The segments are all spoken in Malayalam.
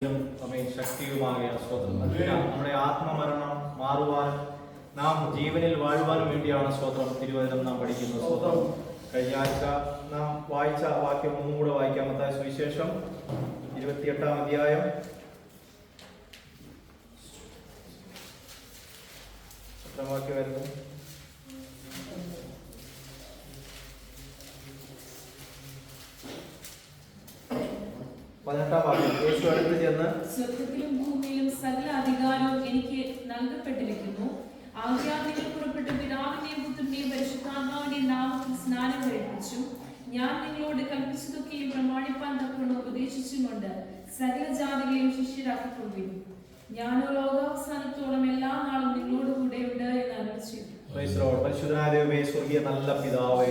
ശക്തിയുമാകിയ സ്തോത്രം. നമ്മുടെ ആത്മമരണം മാറുവാനും നാം ജീവനിൽ വാഴുവാനും വേണ്ടിയാണ് സ്തോത്രം തിരുവചനം നാം പഠിക്കുന്നത്. സ്തോത്രം. കഴിഞ്ഞ ആഴ്ച നാം വായിച്ച വാക്യം ഒന്നുകൂടെ വായിക്കാം. മത്തായി സുവിശേഷം 28-ാം അധ്യായം വാക്യം വരുന്നു. 18-ാം വാക്യം. യേശു അടുത്ത് ചെന്ന്, സ്വർഗ്ഗത്തിലും ഭൂമിയിലും സകല അധികാരവും എനിക്ക് നൽകപ്പെട്ടിരിക്കുന്നു. ആകയാൽ നിങ്ങൾ പുറപ്പെട്ട് പിതാവിന്റെയും പുത്രന്റെയും പരിശുദ്ധാത്മാവിന്റെയും നാമത്തിൽ സ്നാനം കഴിപ്പിച്ചു. ഞാൻ നിങ്ങളോട് കൽപ്പിച്ചതൊക്കെയും പ്രമാണിപ്പാൻ തക്കവണ്ണം ഉപദേശിച്ചുകൊണ്ട് സകല ജാതികളെയും ശിഷ്യരാക്കിക്കൊള്ളുവിൻ. ഞാനോ ലോകാവസാനത്തോളം എല്ലാ നാളും നിങ്ങളോട് കൂടെയുണ്ട് എന്ന് അറിയിച്ചു. പരിശുദ്ധനായ ദൈവമേ, സ്വർഗീയ നല്ല പിതാവേ,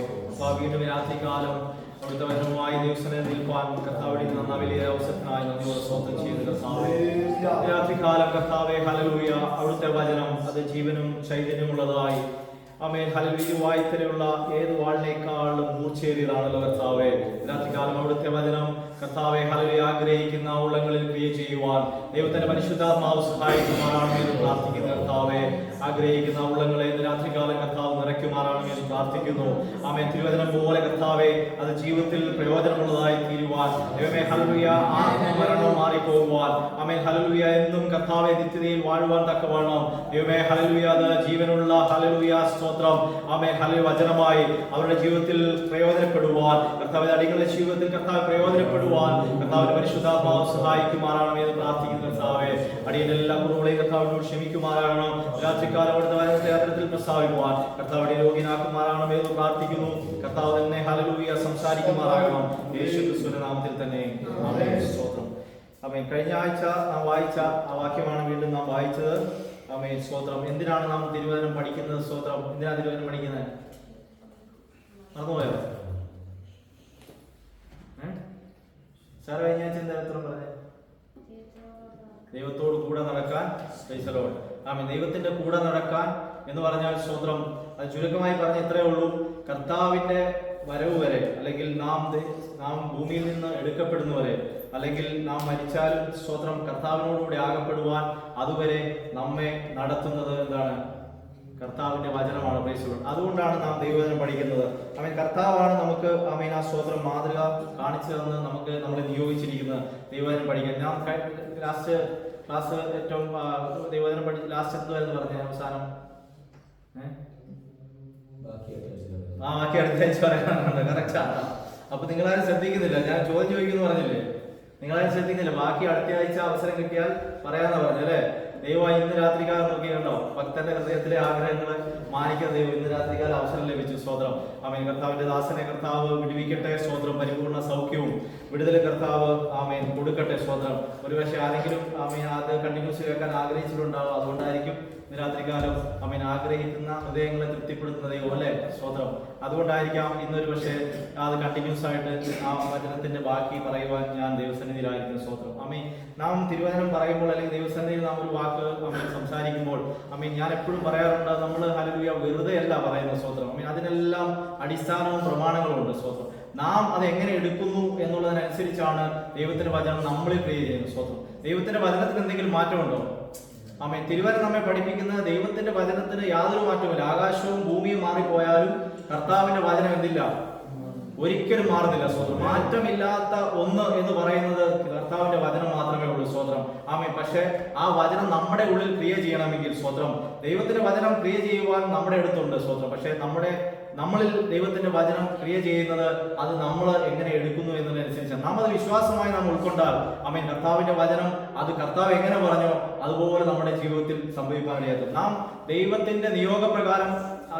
വീണ്ടും രാത്രികാലം അവിടുത്തെ വചനവുമായി ദിവസനെ നിൽപ്പാൻ കർത്താവിടെ നിന്ന് വലിയ അവസരത്തിനായി നന്ദിയോടെ സ്തോത്രം ചെയ്യുന്ന കർത്താവേ, രാത്രികാലം കർത്താവേ ഹല്ലേലൂയ, അവിടുത്തെ വചനം അത് ജീവനും ചൈതന്യമുള്ളതായി ആമേൻ ഹല്ലേലൂയ, വായ്ത്തലയുള്ള ഏത് വാളിനേക്കാളും മൂർച്ചേറിയതാണല്ലോ കർത്താവേ. രാത്രികാലം അവിടുത്തെ വചനം കർത്താവെ ഹല്ലേലൂയ ആഗ്രഹിക്കുന്ന ഉള്ളങ്ങളിൽ ക്രിയ ചെയ്യുവാൻ ദൈവത്തിന്റെ പരിശുദ്ധാത്മാവ് സഹായിക്കുമാറാണെന്ന് പ്രാർത്ഥിക്കുന്നു. കർത്താവെ ആഗ്രഹിക്കുന്ന ഉള്ളങ്ങളെ രാത്രികാലം കർത്താവ് നിറയ്ക്കുമാറാണെന്ന് പ്രാർത്ഥിക്കുന്നു. ആമേൻ. തിരുവചനം പോലെ കർത്താവെ അത് ജീവിതത്തിൽ പ്രയോജനമുള്ളതായി തീരുവാൻ ദൈവമേ ഹല്ലേലൂയ മരണം മാറിപ്പോകുവാൻ ആമേൻ ഹല്ലേലൂയ എന്നും കർത്താവെ നിത്യതയിൽ വാഴുവാൻ തക്കവണ്ണം ദൈവമേ ഹല്ലേലൂയ അത് ജീവനുള്ള ഹല്ലേലൂയ സ്തോത്രം ആമേൻ ഹല്ലേലൂയ വചനമായി അവരുടെ ജീവിതത്തിൽ പ്രയോജനപ്പെടുവാൻ കർത്താവിന്റെ അടികളുടെ ജീവിതത്തിൽ കർത്താവ് പ്രയോജനപ്പെടുവാൻ കർത്താവിന്റെ പരിശുദ്ധാത്മാവ് സഹായിക്കുമാറാണ് എന്ന് പ്രാർത്ഥിക്കുന്നു. കർത്താവെ അടിയനെല്ലാ കുറവുകളെയും കർത്താവിനോട് ക്ഷമിക്കുമാറാകണം. രാത്രികാലം അവിടുത്തെ യാത്രത്തിൽ പ്രസ്താവിക്കുവാൻ കർത്താവിനെ രോഗിനാക്കുമാറാകണം എന്ന് പ്രാർത്ഥിക്കുന്നു. കർത്താവ് തന്നെ ഹല്ലേലൂയ സംസാരിക്കുമാറാകണം. യേശു ക്രിസ്തുവിന്റെ നാമത്തിൽ തന്നെ ആമേൻ. സ്തോത്രം. ആമേൻ. കഴിഞ്ഞ ആഴ്ച നാം വായിച്ച ആ വാക്യമാണ് വീണ്ടും നാം വായിച്ചത്. ആമേൻ. സ്തോത്രം. എന്തിനാണ് നാം തിരുവചനം പഠിക്കുന്നത്? സ്തോത്രം. എന്തിനാണ് തിരുവചനം പഠിക്കുന്നത്? മറന്നുപോയോ? സാർ കഴിഞ്ഞ ആഴ്ച എന്താ ഉത്തരം പറഞ്ഞത്? ദൈവത്തോട് കൂടെ നടക്കാൻ. ആമേൻ. ദൈവത്തിന്റെ കൂടെ നടക്കാൻ എന്ന് പറഞ്ഞാൽ സ്തോത്രം, അത് ചുരുക്കമായി പറഞ്ഞ ഇത്രയേ ഉള്ളൂ. കർത്താവിന്റെ വരവ് വരെ, അല്ലെങ്കിൽ നാം ഭൂമിയിൽ നിന്ന് എടുക്കപ്പെടുന്നവരെ, അല്ലെങ്കിൽ നാം മരിച്ചാലും സ്തോത്രം കർത്താവിനോടുകൂടി ആകപ്പെടുവാൻ അതുവരെ നമ്മെ നടത്തുന്നത് എന്താണ്? കർത്താവിന്റെ വചനമാണ്. പ്രൈസ്. അതുകൊണ്ടാണ് നാം ദൈവവചനം പഠിക്കുന്നത്. ആമേൻ. കർത്താവാണ് നമുക്ക് ആമേൻ ആ സ്തോത്രം മാതൃക കാണിച്ചു തന്ന് നമ്മളെ നിയോഗിച്ചിരിക്കുന്നത് ദൈവവചനം പഠിക്കാൻ. ഞാൻ ലാസ്റ്റ് ക്ലാസ് ഏറ്റവും ദൈവവചനം പഠിച്ച് ലാസ്റ്റ് എന്തുവരെന്ന് പറഞ്ഞ അവസാനം ബാക്കി അടുത്ത ആഴ്ച പറയാനുണ്ട്. കറക്റ്റാണ്. അപ്പൊ നിങ്ങളാരും ശ്രദ്ധിക്കുന്നില്ല. ഞാൻ ചോദ്യം ചോദിക്കുന്നു പറഞ്ഞില്ലേ? നിങ്ങളാരും ശ്രദ്ധിക്കുന്നില്ല. ബാക്കി അടുത്ത ആഴ്ച അവസരം കിട്ടിയാൽ പറയാന്ന് പറഞ്ഞല്ലേ? ദൈവം ഇന്ന് രാത്രികാലം നോക്കി കണ്ടോ, ഭക്തന്റെ ഹൃദയത്തിലെ ആഗ്രഹങ്ങൾ മാനിക്കുന്ന ദൈവം ഇന്ന് രാത്രികാലം അവസരം ലഭിച്ചു. സ്തോത്രം. ആമേൻ. കർത്താവിന്റെ ദാസനെ കർത്താവ് വിടുവിക്കട്ടെ. സ്തോത്രം. പരിപൂർണ്ണ സൗഖ്യവും വിടുതലും കർത്താവ് ആമേൻ കൊടുക്കട്ടെ. സ്തോത്രം. ഒരുപക്ഷെ ആരെങ്കിലും ആമേൻ അത് കണ്ടിന്യൂസ് കേൾക്കാൻ ആഗ്രഹിച്ചിട്ടുണ്ടാവും. അതുകൊണ്ടായിരിക്കും ഇന്ന് രാത്രികാലം ആമേൻ ആഗ്രഹിക്കുന്ന ഹൃദയങ്ങളെ തൃപ്തിപ്പെടുത്തുന്ന ദൈവം അല്ലേ? സ്തോത്രം. അതുകൊണ്ടായിരിക്കാം ഇന്നൊരു പക്ഷേ അത് കണ്ടിന്യൂസ് ആയിട്ട് ആ വചനത്തിന്റെ ബാക്കി പറയുവാൻ ഞാൻ ദൈവസന്നിധിയിലായിരിക്കും. സ്തോത്രം. ആമേൻ. നാം തിരുവചനം പറയുമ്പോൾ അല്ലെങ്കിൽ ദൈവസന്നിധിയിൽ നാം ഒരു വാക്ക് ആമേൻ സംസാരിക്കുമ്പോൾ ആമേൻ ഞാൻ എപ്പോഴും പറയാറുണ്ട്, നമ്മൾ ഹല്ലേലൂയ വെറുതെ അല്ല പറയുന്നത്. സ്തോത്രം. ആമേൻ. അതിനെല്ലാം അടിസ്ഥാനവും പ്രമാണങ്ങളും ഉണ്ട്. സ്തോത്രം. നാം അത് എങ്ങനെ എടുക്കുന്നു എന്നുള്ളതിനനുസരിച്ചാണ് ദൈവത്തിന്റെ വചനം നമ്മളിൽ ക്രിയ ചെയ്യുന്നത്. സ്തോത്രം. ദൈവത്തിന്റെ വചനത്തിന് എന്തെങ്കിലും മാറ്റമുണ്ടോ? ആമേൻ. തിരുവചനം നമ്മെ പഠിപ്പിക്കുന്ന ദൈവത്തിന്റെ വചനത്തിന് യാതൊരു മാറ്റവുമില്ല. ആകാശവും ഭൂമിയും മാറിപ്പോയാലും കർത്താവിന്റെ വചനം എന്തില്ല? ഒരിക്കലും മാറുന്നില്ല. സ്തോത്രം. മാറ്റമില്ലാത്ത ഒന്ന് എന്ന് പറയുന്നത് കർത്താവിന്റെ വചനം മാത്രമേ ഉള്ളൂ. സ്തോത്രം. ആമേൻ. പക്ഷേ ആ വചനം നമ്മുടെ ഉള്ളിൽ ക്രിയ ചെയ്യണമെങ്കിൽ സ്തോത്രം ദൈവത്തിന്റെ വചനം ക്രിയ ചെയ്യുവാൻ നമ്മുടെ അടുത്തുണ്ട്. സ്തോത്രം. പക്ഷേ നമ്മളിൽ ദൈവത്തിന്റെ വചനം ക്രിയ ചെയ്യുന്നത് അത് നമ്മൾ എങ്ങനെ എടുക്കുന്നു എന്നതിനനുസരിച്ചാണ്. നാം അത് വിശ്വാസമായി നാം ഉൾക്കൊണ്ടാൽ ആമേൻ കർത്താവിന്റെ വചനം അത് കർത്താവ് എങ്ങനെ പറഞ്ഞോ അതുപോലെ നമ്മുടെ ജീവിതത്തിൽ സംഭവിക്കാനിടയാകും. നാം ദൈവത്തിന്റെ നിയോഗപ്രകാരം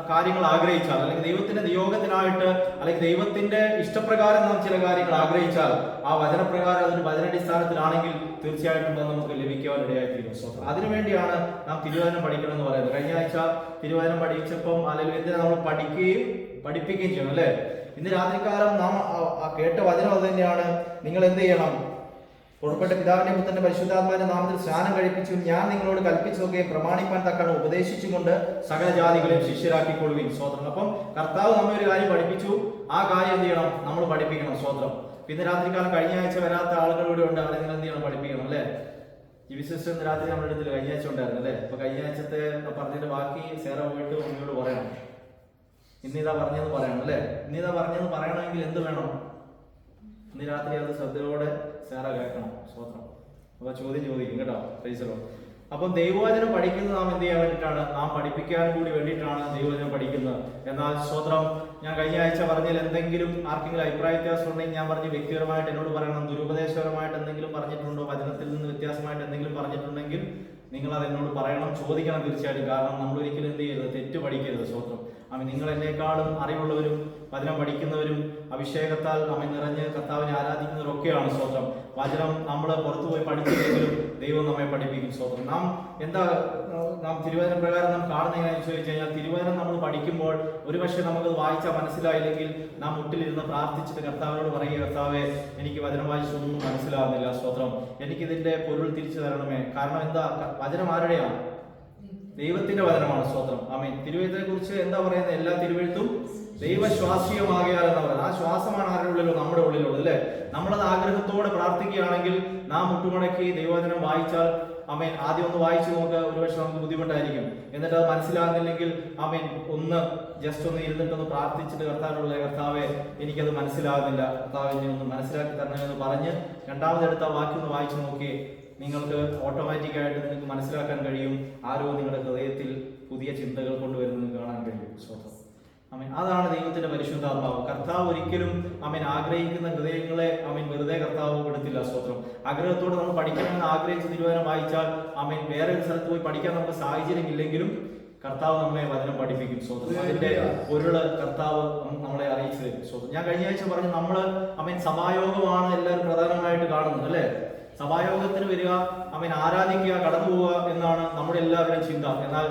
കാര്യങ്ങൾ ആഗ്രഹിച്ചാൽ, അല്ലെങ്കിൽ ദൈവത്തിന്റെ നിയോഗത്തിനായിട്ട്, അല്ലെങ്കിൽ ദൈവത്തിന്റെ ഇഷ്ടപ്രകാരം നാം ചില കാര്യങ്ങൾ ആഗ്രഹിച്ചാൽ ആ വചനപ്രകാരം അതൊരു വചനാടിസ്ഥാനത്തിലാണെങ്കിൽ തീർച്ചയായിട്ടും അത് നമുക്ക് ലഭിക്കുവാൻ ഇടയായിത്തീരും. അതിനുവേണ്ടിയാണ് നാം തിരുവചനം പഠിക്കണം എന്ന് പറയുന്നത്. കഴിഞ്ഞ ആഴ്ച തിരുവചനം പഠിച്ചപ്പം അല്ലെങ്കിൽ എന്തിനാ നമ്മൾ പഠിപ്പിക്കുകയും ചെയ്യണം അല്ലേ? ഇന്ന് രാത്രികാലം നാം കേട്ട വചനം അത് തന്നെയാണ്. നിങ്ങൾ എന്ത് ചെയ്യണം? പുറപ്പെട്ട പിതാവിന്റെ പുത്രന്റെ പരിശുദ്ധാത്മാവിന്റെ നാമത്തിൽ സ്നാനം കഴിപ്പിച്ചു. ഞാൻ നിങ്ങളോട് കൽപ്പിച്ചതൊക്കെ പ്രമാണിപ്പാൻ തക്കണം ഉപദേശിച്ചുകൊണ്ട് സകല ജാതികളെയും ശിഷ്യരാക്കിക്കൊള്ളുവിൻ. സ്തോത്രം. അപ്പം കർത്താവ് നമ്മെ ഒരു കാര്യം പഠിപ്പിച്ചു, ആ കാര്യം എന്ത് ചെയ്യണം? നമ്മൾ പഠിപ്പിക്കണം. സ്തോത്രം. പിന്നെ രാത്രികാലം കഴിഞ്ഞ ആഴ്ച വരാത്ത ആളുകളൂടെ ഉണ്ട്, അവരെ നിങ്ങൾ എന്ത് ചെയ്യണം? പഠിപ്പിക്കണം അല്ലേ? ഈ സിസ്റ്റർ ഇന്ന് രാത്രി നമ്മുടെ അടുത്ത് കഴിഞ്ഞ ആഴ്ച ഉണ്ടായിരുന്നു അല്ലേ? അപ്പൊ കഴിഞ്ഞ ആഴ്ചത്തെ പറഞ്ഞതിന്റെ ബാക്കി സേറ പോയിട്ട് മമ്മിയോട് പറയണം. ഇന്നിതാ പറഞ്ഞെന്ന് പറയണം അല്ലേ? ഇന്നിതാ പറഞ്ഞെന്ന് പറയണമെങ്കിൽ എന്ത് വേണം? ഇന്ന് രാത്രി അത് ശ്രദ്ധയോടെ സേറ കേൾക്കണം. സ്വത്രം. അപ്പൊ ചോദ്യം ചോദിക്കും കേട്ടോ. പ്രൈസലോ. അപ്പം ദൈവവചനം പഠിക്കുന്നത് നാം എന്ത് ചെയ്യാൻ വേണ്ടിയിട്ടാണ്? നാം പഠിപ്പിക്കാൻ കൂടി വേണ്ടിയിട്ടാണ് ദൈവവചനം പഠിക്കുന്നത്. എന്നാൽ സ്വത്രം, ഞാൻ കഴിഞ്ഞ ആഴ്ച പറഞ്ഞതിൽ എന്തെങ്കിലും ആർക്കെങ്കിലും അഭിപ്രായ വ്യത്യാസം ഉണ്ടെങ്കിൽ ഞാൻ പറഞ്ഞ് വ്യക്തിപരമായിട്ട് എന്നോട് പറയണം. ദുരുപദേശപരമായിട്ട് എന്തെങ്കിലും പറഞ്ഞിട്ടുണ്ടോ, വചനത്തിൽ നിന്ന് വ്യത്യാസമായിട്ട് എന്തെങ്കിലും പറഞ്ഞിട്ടുണ്ടെങ്കിൽ നിങ്ങൾ അത് എന്നോട് പറയണം, ചോദിക്കണം തീർച്ചയായിട്ടും. കാരണം നമ്മൾ ഒരിക്കലും എന്ത് ചെയ്യരുത്? തെറ്റ് പഠിക്കരുത്. സ്വത്രം. നിങ്ങൾ എന്നെക്കാളും അറിവുള്ളവരും വചനം പഠിക്കുന്നവരും അഭിഷേകത്താൽ നിറഞ്ഞ് കർത്താവിനെ ആരാധിക്കുന്നവരൊക്കെയാണ്. സ്വത്രം. വചനം നമ്മൾ പുറത്തു പോയി പഠിച്ചില്ലെങ്കിലും ദൈവം നമ്മെ പഠിപ്പിക്കും. സ്വത്രം. നാം തിരുവചന പ്രകാരം നാം കാണുന്നതിനായി ചോദിച്ചു കഴിഞ്ഞാൽ, തിരുവചനം നമ്മൾ പഠിക്കുമ്പോൾ ഒരുപക്ഷെ നമുക്കത് വായിച്ചാൽ മനസ്സിലായില്ലെങ്കിൽ നാം മുട്ടിലിരുന്ന് പ്രാർത്ഥിച്ചിട്ട് കർത്താവിനോട് പറയുക, കർത്താവേ, എനിക്ക് വചനം വായിച്ചൊന്നും മനസ്സിലാവുന്നില്ല. സ്വത്രം. എനിക്കിതിന്റെ പൊരുൾ തിരിച്ചു തരണമേ. കാരണം എന്താ? വചനം ആരുടെയാണ്? ദൈവത്തിന്റെ വചനമാണ്. സ്വത്രം. ആമേൻ. തിരുവചനത്തെ കുറിച്ച് എന്താ പറയുന്നത്? എല്ലാ തിരുവെഴുത്തും ദൈവശ്വാസീയമാകിയാൽ എന്ന് പറയുന്നത്. ആ ശ്വാസമാണ് ആരുടെ ഉള്ളിലോ? നമ്മുടെ ഉള്ളിലുള്ളത് അല്ലെ? നമ്മളത് ആഗ്രഹത്തോടെ പ്രാർത്ഥിക്കുകയാണെങ്കിൽ നാം മുട്ടുമടക്കി ദൈവവചനം വായിച്ചാൽ, ആമേൻ, ആദ്യം ഒന്ന് വായിച്ചു നോക്കുക. ഒരുപക്ഷെ നമുക്ക് ബുദ്ധിമുട്ടായിരിക്കും. എന്നിട്ട് അത് മനസ്സിലാകുന്നില്ലെങ്കിൽ ആമേൻ ഒന്ന് ജസ്റ്റ് ഒന്ന് ഇരുന്നിട്ടൊന്ന് പ്രാർത്ഥിച്ചിട്ട് കർത്താവിനുള്ള, കർത്താവെ, എനിക്കത് മനസ്സിലാകുന്നില്ല, കർത്താവെ ഒന്ന് മനസ്സിലാക്കി തരണമെന്ന് പറഞ്ഞ് രണ്ടാമതെടുത്ത വാക്യം ഒന്ന് വായിച്ചു നോക്കി. നിങ്ങൾക്ക് ഓട്ടോമാറ്റിക്കായിട്ട് നിങ്ങൾക്ക് മനസ്സിലാക്കാൻ കഴിയും. ആരോ നിങ്ങളുടെ ഹൃദയത്തിൽ പുതിയ ചിന്തകൾ കൊണ്ടുവരുന്നത് കാണാൻ കഴിയും. സ്വന്തം. ആമേൻ. അതാണ് ദൈവത്തിന്റെ പരിശുദ്ധാത്മാവ്. കർത്താവ് ഒരിക്കലും ആഗ്രഹിക്കുന്ന ഹൃദയങ്ങളെ വെറുതെ കർത്താവ് കൊടുത്തില്ല. സ്വത്രം. ആഗ്രഹത്തോടെ നമ്മൾ പഠിക്കണമെന്ന് ആഗ്രഹിച്ച് തിരുവചനം വായിച്ചാൽ വേറെ ഒരു സ്ഥലത്ത് പോയി പഠിക്കാൻ നമുക്ക് സാഹചര്യം ഇല്ലെങ്കിലും കർത്താവ് നമ്മെ വചനം പഠിപ്പിക്കും. സ്വന്തം. അതിന്റെ പൊരുള് കർത്താവ് നമ്മളെ അറിയിച്ചു തരും. സ്വന്തം. ഞാൻ കഴിഞ്ഞ ആഴ്ച പറഞ്ഞു, നമ്മള് സഭായോഗമാണ് എല്ലാവരും പ്രധാനമായിട്ട് കാണുന്നത് അല്ലെ? സഭായോഗത്തിന് വരിക, ആരാധിക്കുക, കടന്നു പോവുക എന്നാണ് നമ്മുടെ എല്ലാവരുടെയും ചിന്ത. എന്നാൽ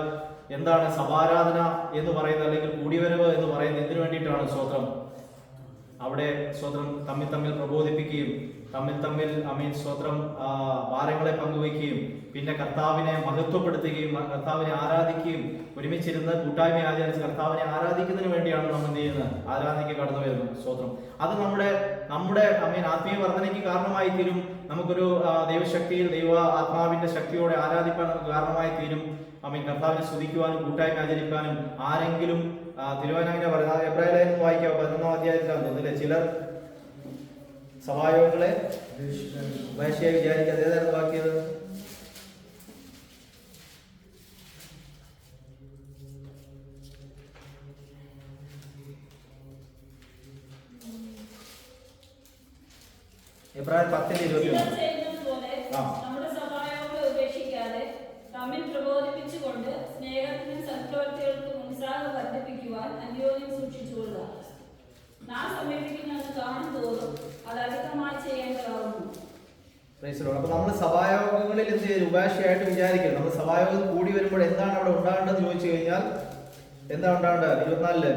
എന്താണ് സഭാരാധന എന്ന് പറയുന്നത്, അല്ലെങ്കിൽ കൂടിവരവ് എന്ന് പറയുന്നത് എന്തിനു വേണ്ടിയിട്ടാണ്? സ്വത്രം. അവിടെ സ്വത്രം തമ്മിൽ പ്രബോധിപ്പിക്കുകയും തമ്മിൽ സ്വത്രം ഭാരങ്ങളെ പങ്കുവയ്ക്കുകയും പിന്നെ കർത്താവിനെ മഹത്വപ്പെടുത്തുകയും കർത്താവിനെ ആരാധിക്കുകയും ഒരുമിച്ചിരുന്ന് കൂട്ടായ്മ ആചരിച്ച് കർത്താവിനെ ആരാധിക്കുന്നതിന് വേണ്ടിയാണ് നമ്മൾ എന്ത് ചെയ്യുന്നത്? ആരാധനയ്ക്ക് കടന്നു വരുന്നത്. സ്വത്രം. അത് നമ്മുടെ ആത്മീയ വർധനയ്ക്ക് കാരണമായി തീരും. നമുക്കൊരു ദൈവശക്തിയിൽ ദൈവ ആത്മാവിന്റെ ശക്തിയോടെ ആരാധിക്കാൻ നമുക്ക് കാരണമായി തീരും. കർത്താവിനെ സ്തുതിക്കുവാനും കൂട്ടായ്മ ആചരിക്കാനും. ആരെങ്കിലും തിരുവചനം പറയുന്നത് എബ്രായലേഖനം വായിക്കാം, 11-ാം അധ്യായത്തിലാണ് തോന്നുന്നില്ലേ? ചിലർ സഭായോഗങ്ങളെ വേശ്യയായി വിചാരിക്കാതെ. ഏതായിരുന്നു വാക്കിയത്? എബ്രായർ 10:21. തമ്മിൽ പ്രബോധിപ്പിച്ചുകൊണ്ട് സ്നേഹത്തിനും സൽപ്രവൃത്തികൾക്കും ഉത്സാഹം വർദ്ധിപ്പിക്കുവാൻ അന്യോന്യം സൂക്ഷിച്ചുകൊള്ളുക. നാം സമീപിക്കുന്നത് കാണും തോറും അത് അധികമായി ചെയ്യേണ്ടതാവുന്നു. അപ്പൊ നമ്മൾ സഭായോഗങ്ങളിൽ എന്ത് ചെയ്യും? ഉപാശയായിട്ട് വിചാരിക്കണം. നമ്മൾ സഭായോഗം കൂടി വരുമ്പോൾ എന്താണ് അവിടെ ഉണ്ടാകേണ്ടത് ചോദിച്ചു കഴിഞ്ഞാൽ എന്താ ഉണ്ടാകേണ്ടത്? 24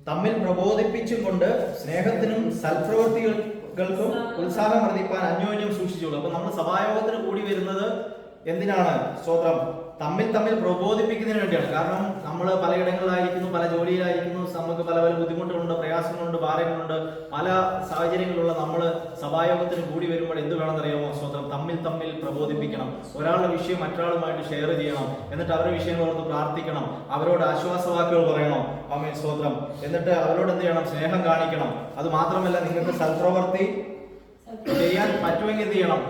തമ്മിൽ പ്രബോധിപ്പിച്ചും കൊണ്ട് സ്നേഹത്തിനും സൽപ്രവൃത്തികൾക്കും ഉത്സാഹം വർദ്ധിപ്പാൻ അന്യോന്യം സൂക്ഷിച്ചോളൂ. അപ്പൊ നമ്മൾ സഭായോഗത്തിന് കൂടി വരുന്നത് എന്തിനാണ്? സ്വത്രം. തമ്മിൽ പ്രബോധിപ്പിക്കുന്നതിന് വേണ്ടിയാണ്. കാരണം നമ്മൾ പലയിടങ്ങളിലായിരിക്കുന്നു, പല ജോലിയിലായിരിക്കുന്നു, നമുക്ക് പല ബുദ്ധിമുട്ടുകളുണ്ട്, പ്രയാസങ്ങളുണ്ട്, ഭാരങ്ങളുണ്ട്, പല സാഹചര്യങ്ങളിലുള്ള നമ്മൾ സഭായോഗത്തിന് കൂടി വരുമ്പോൾ എന്ത് വേണമെന്നറിയാമോ? സ്വത്രം. തമ്മിൽ പ്രബോധിപ്പിക്കണം. ഒരാളുടെ വിഷയം മറ്റൊരാളുമായിട്ട് ഷെയർ ചെയ്യണം. എന്നിട്ട് അവരുടെ വിഷയങ്ങൾ ഓർത്ത് പ്രാർത്ഥിക്കണം. അവരോട് ആശ്വാസവാക്കുകൾ പറയണം. ആമേൻ. സ്വത്രം. എന്നിട്ട് അവരോട് എന്ത് ചെയ്യണം? സ്നേഹം കാണിക്കണം. അത് മാത്രമല്ല, നിങ്ങൾക്ക് സൽപ്രവൃത്തി ചെയ്യാൻ പറ്റുമെങ്കിൽ എന്ത് ചെയ്യണം?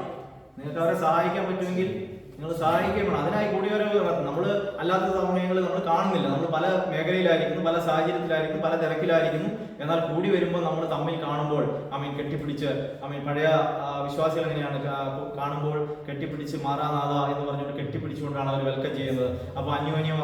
നിങ്ങൾക്ക് അവരെ സഹായിക്കാൻ പറ്റുമെങ്കിൽ നിങ്ങൾ സഹായിക്കണം. അതിനായി കൂടിയവരവ് നമ്മൾ അല്ലാത്ത സമയങ്ങളിൽ നമ്മൾ കാണുന്നില്ല. നമ്മൾ പല മേഖലയിലായിരിക്കുന്നു, പല സാഹചര്യത്തിലായിരിക്കുന്നു, പല തിരക്കിലായിരിക്കുന്നു. എന്നാൽ കൂടി വരുമ്പോൾ നമ്മൾ തമ്മിൽ കാണുമ്പോൾ കെട്ടിപ്പിടിച്ച് പഴയ വിശ്വാസികൾ എങ്ങനെയാണ് കാണുമ്പോൾ കെട്ടിപ്പിടിച്ച് മാറാനാഥ എന്ന് പറഞ്ഞുകൊണ്ട് കെട്ടിപ്പിടിച്ചുകൊണ്ടാണ് അവർ വെൽക്കം ചെയ്യുന്നത്. അപ്പോൾ അന്യോന്യം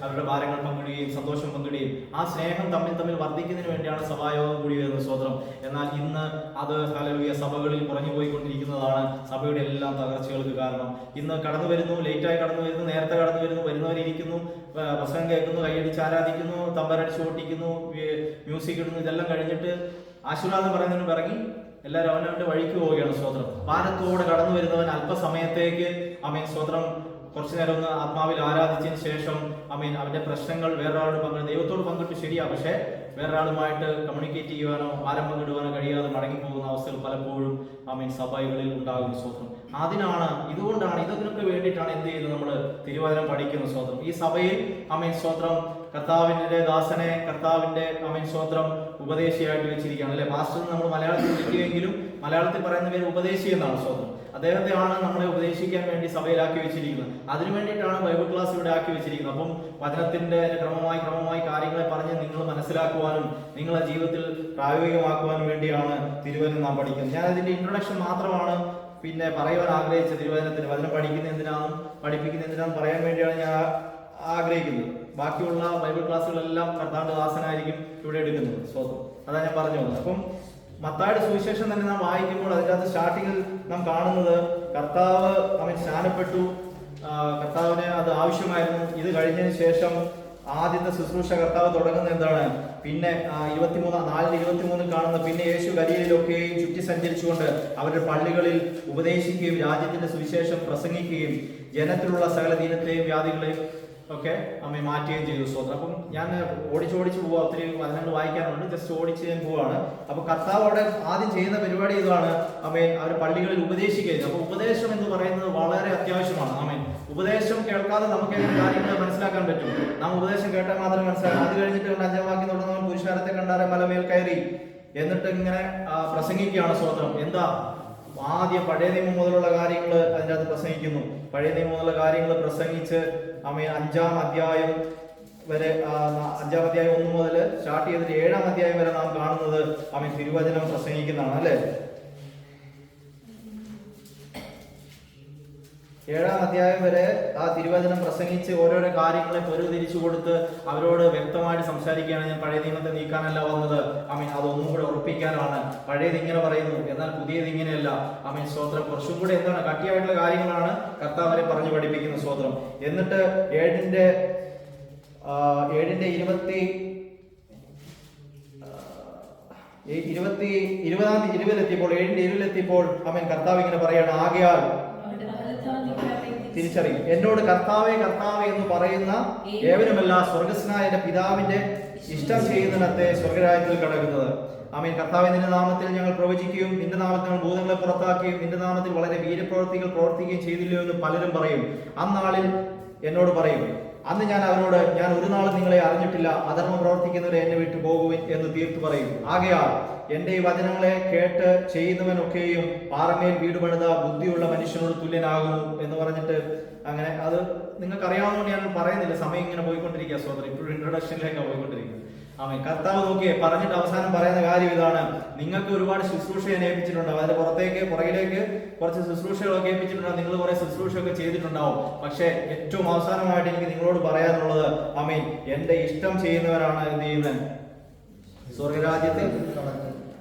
അവരുടെ ഭാരങ്ങൾ പങ്കിടുകയും സന്തോഷം പങ്കിടുകയും ആ സ്നേഹം തമ്മിൽ വർദ്ധിക്കുന്നതിന് വേണ്ടിയാണ് സഭായോഗം കൂടി വരുന്നത്. സ്വത്രം. എന്നാൽ ഇന്ന് അത് ഹല്ലേലൂയ സഭകളിൽ കുറഞ്ഞു പോയിക്കൊണ്ടിരിക്കുന്നതാണ് സഭയുടെ എല്ലാം തകർച്ചകൾക്ക് കാരണം. ഇന്ന് കടന്നു വരുന്നു, ലേറ്റായി കടന്നു വരുന്നു, നേരത്തെ കടന്നു വരുന്നു, വരുന്നവരിയ്ക്കുന്നു, പ്രസംഗം കേൾക്കുന്നു, കൈയടിച്ച് ആരാധിക്കുന്നു, തമ്പരടിച്ച് ഓട്ടിക്കുന്നു, മ്യൂസിക് ഇടുന്നു. ഇതെല്ലാം കഴിഞ്ഞിട്ട് ആശീർവാദം പറയുന്നതിന് പിറകി എല്ലാവരും അവനവന്റെ വഴിക്ക് പോവുകയാണ്. സ്വത്രം. ഭാരത്തോടെ കടന്നു വരുന്നവൻ അല്പസമയത്തേക്ക് സ്വത്രം കുറച്ചു നേരം ഒന്ന് ആത്മാവിൽ ആരാധിച്ചതിന് ശേഷം അവന്റെ പ്രശ്നങ്ങൾ വേറൊരാളോട് ദൈവത്തോട് പങ്കിട്ട് ശരിയാ, പക്ഷെ വേറൊരാളുമായിട്ട് കമ്മ്യൂണിക്കേറ്റ് ചെയ്യുവാനോ ഭാരം പങ്കിടുവാനോ കഴിയാതെ മടങ്ങിപ്പോകുന്ന അവസ്ഥകൾ പലപ്പോഴും സഭകളിൽ ഉണ്ടാകും. സ്വത്രം അതിനാണ്, ഇതുകൊണ്ടാണ്, ഇതൊക്കെ വേണ്ടിയിട്ടാണ് എന്ത് ചെയ്യുന്നത്, നമ്മൾ തിരുവചനം പഠിക്കുന്ന സ്വത്രം. ഈ സഭയിൽ സ്വത്രം കർത്താവിന്റെ ദാസനെ കർത്താവിന്റെ സ്വത്രം ഉപദേശിയായിട്ട് വെച്ചിരിക്കുകയാണ് അല്ലെ. പാസ്റ്റർ നമ്മൾ മലയാളത്തിൽ വിളിക്കുമെങ്കിലും മലയാളത്തിൽ പറയുന്ന പേര് ഉപദേശി എന്നാണ് സ്വത്രം. അദ്ദേഹത്തെയാണ് നമ്മളെ ഉപദേശിക്കാൻ വേണ്ടി സഭയിലാക്കി വെച്ചിരിക്കുന്നത്. അതിനു വേണ്ടിയിട്ടാണ് ബൈബിൾ ക്ലാസ് ഇവിടെ ആക്കി വെച്ചിരിക്കുന്നത്. അപ്പം വചനത്തിന്റെ ക്രമമായി കാര്യങ്ങളെ പറഞ്ഞ് നിങ്ങൾ മനസ്സിലാക്കുവാനും നിങ്ങളുടെ ജീവിതത്തിൽ പ്രായോഗികമാക്കുവാനും വേണ്ടിയാണ് തിരുവചനം നാം പഠിക്കുന്നത്. ഞാൻ അതിന്റെ ഇൻട്രൊഡക്ഷൻ മാത്രമാണ് പിന്നെ പറയുവാൻ ആഗ്രഹിച്ച തിരുവചനത്തിന്. വചനം പഠിക്കുന്ന എന്തിനാണെന്നും പഠിപ്പിക്കുന്ന എന്തിനാണെന്നും പറയാൻ വേണ്ടിയാണ് ഞാൻ ആഗ്രഹിക്കുന്നത്. ബാക്കിയുള്ള ബൈബിൾ ക്ലാസ്സുകളെല്ലാം കർത്താവിന്റെ ദാസനായിരിക്കും ഇവിടെ എടുക്കുന്നത്. സ്വന്തം അതാണ് ഞാൻ പറഞ്ഞു വന്നത്. അപ്പം മത്തായിയുടെ സുവിശേഷം തന്നെ നാം വായിക്കുമ്പോൾ അതിനകത്ത് സ്റ്റാർട്ടിങ്ങിൽ നാം കാണുന്നത് കർത്താവ് സ്നാനപ്പെട്ടു, കർത്താവിന് അത് ആവശ്യമായിരുന്നു. ഇത് കഴിഞ്ഞതിന് ശേഷം ആദ്യത്തെ ശുശ്രൂഷ കർത്താവ് തുടങ്ങുന്നത് എന്താണ്? പിന്നെ 4:23 കാണുന്ന പിന്നെ യേശു ഗലീലയിലൊക്കെയും ചുറ്റി സഞ്ചരിച്ചുകൊണ്ട് അവരുടെ പള്ളികളിൽ ഉപദേശിക്കുകയും രാജ്യത്തിന്റെ സുവിശേഷം പ്രസംഗിക്കുകയും ജനത്തിലുള്ള സകല ദീനത്തെയും വ്യാധികളെയും ഒക്കെ മാറ്റുകയും ചെയ്തു. സ്വന്തം. അപ്പം ഞാൻ ഓടിച്ച് പോവാ, ഒത്തിരി വചനങ്ങൾ വായിക്കാനുണ്ട്, ജസ്റ്റ് ഓടിച്ച് ഞാൻ പോവാണ്. അപ്പൊ കർത്താവ് അവിടെ ആദ്യം ചെയ്യുന്ന പരിപാടി ഇതാണ്, അവർ പള്ളികളിൽ ഉപദേശിക്കുകയും. അപ്പൊ ഉപദേശം എന്ന് പറയുന്നത് വളരെ അത്യാവശ്യമാണ്. ഉപദേശം കേൾക്കാതെ നമുക്ക് എങ്ങനെ കാര്യങ്ങൾ മനസ്സിലാക്കാൻ പറ്റും? നാം ഉപദേശം കേട്ടാൽ മാത്രമേ മനസ്സിലാക്കാം. അത് കഴിഞ്ഞിട്ട് 5-ാം വാക്യം തുടങ്ങുന്ന പുരുഷാരത്തെ കണ്ടാറെ മലമേൽ കയറി എന്നിട്ട് ഇങ്ങനെ പ്രസംഗിക്കുകയാണ്. സ്വതന്ത്രം എന്താ? ആദ്യം പഴയ നിയമം മുതലുള്ള കാര്യങ്ങൾ അതിൻ്റെ അകത്ത് പ്രസംഗിക്കുന്നു. പഴയ നിയമം മുതലുള്ള കാര്യങ്ങൾ പ്രസംഗിച്ച് 5-ാം അധ്യായം വരെ 5-ാം അധ്യായം 1 മുതൽ സ്റ്റാർട്ട് ചെയ്തിട്ട് 7-ാം അധ്യായം വരെ നാം കാണുന്നത് തിരുവചനം പ്രസംഗിക്കുന്നതാണ് അല്ലെ. 7-ാം അധ്യായം വരെ ആ തിരുവചനം പ്രസംഗിച്ച് ഓരോരോ കാര്യങ്ങളെ പൊരുതിരിച്ചു കൊടുത്ത് അവരോട് വ്യക്തമായിട്ട് സംസാരിക്കുകയാണ്. ഞാൻ പഴയ നിയമത്തെ നീക്കാനല്ല വന്നത്, അതൊന്നും കൂടെ ഉറപ്പിക്കാനാണ്. പഴയത് ഇങ്ങനെ പറയുന്നു, എന്നാൽ പുതിയത് ഇങ്ങനെയല്ല. സ്തോത്രം. കുറച്ചും കൂടെ എന്താണ് കട്ടിയായിട്ടുള്ള കാര്യങ്ങളാണ് കർത്താവിനെ പറഞ്ഞു പഠിപ്പിക്കുന്ന. സ്തോത്രം. എന്നിട്ട് 7-ന്റെ 20-ലെത്തിയപ്പോൾ കർത്താവ് ഇങ്ങനെ പറയാണ്, ആകയാൽ തിരിച്ചറിയും, എന്നോട് കർത്താവേ കർത്താവേ എന്ന് പറയുന്ന ഏവനുമല്ല സ്വർഗസ്നായ എന്റെ പിതാവിന്റെ ഇഷ്ടം ചെയ്യുന്നിടത്തെ സ്വർഗരാജ്യത്തിൽ കടക്കുന്നത്. കർത്താവേ, നിന്റെ നാമത്തിൽ ഞങ്ങൾ പ്രവചിക്കുകയും നിന്റെ നാമത്തിൽ ഞങ്ങൾ ഭൂതങ്ങളെ പുറത്താക്കുകയും നിന്റെ നാമത്തിൽ വളരെ വീരപ്രവർത്തികൾ പ്രവർത്തിക്കുകയും ചെയ്തില്ലയോ എന്ന് പലരും പറയും. അന്നാളിൽ എന്നോട് പറയും, അന്ന് ഞാൻ അവരോട്, ഞാൻ ഒരു നാളും നിങ്ങളെ അറിഞ്ഞിട്ടില്ല, അധർമ്മം പ്രവർത്തിക്കുന്നവരെ എന്നെ വിട്ടു പോകുവിൻ എന്ന് തീർത്തു പറയും. ആകയാൽ എന്റെ ഈ വചനങ്ങളെ കേട്ട് ചെയ്യുന്നവനൊക്കെയും പാറമേൽ വീട് പണിത ബുദ്ധിയുള്ള മനുഷ്യനോട് തുല്യനാകുന്നു എന്ന് പറഞ്ഞിട്ട് അങ്ങനെ അത് നിങ്ങൾക്ക് അറിയാവുന്നതുകൊണ്ട് ഞാൻ പറയുന്നില്ല. സമയം ഇങ്ങനെ പോയിക്കൊണ്ടിരിക്കുക. സോദരൻ ഇപ്പോഴും ഇൻട്രൊഡക്ഷനിലേക്കാണ് പോയിക്കൊണ്ടിരിക്കുന്നത്. കർത്താവ് നോക്കിയേ പറഞ്ഞിട്ട് അവസാനം പറയുന്ന കാര്യം ഇതാണ്, നിങ്ങൾക്ക് ഒരുപാട് ശുശ്രൂഷ ഞാൻ ഏൽപ്പിച്ചിട്ടുണ്ടാവും. അതിന്റെ പുറകിലേക്ക് കുറച്ച് ശുശ്രൂഷകളൊക്കെ ഏൽപ്പിച്ചിട്ടുണ്ടാവും. നിങ്ങൾ കുറെ ശുശ്രൂഷയൊക്കെ ചെയ്തിട്ടുണ്ടാവും. പക്ഷെ ഏറ്റവും അവസാനമായിട്ട് എനിക്ക് നിങ്ങളോട് പറയാനുള്ളത്, എന്റെ ഇഷ്ടം ചെയ്യുന്നവരാണ് എന്ത് ചെയ്യുന്നത്? സ്വർഗരാജ്യത്തിൽ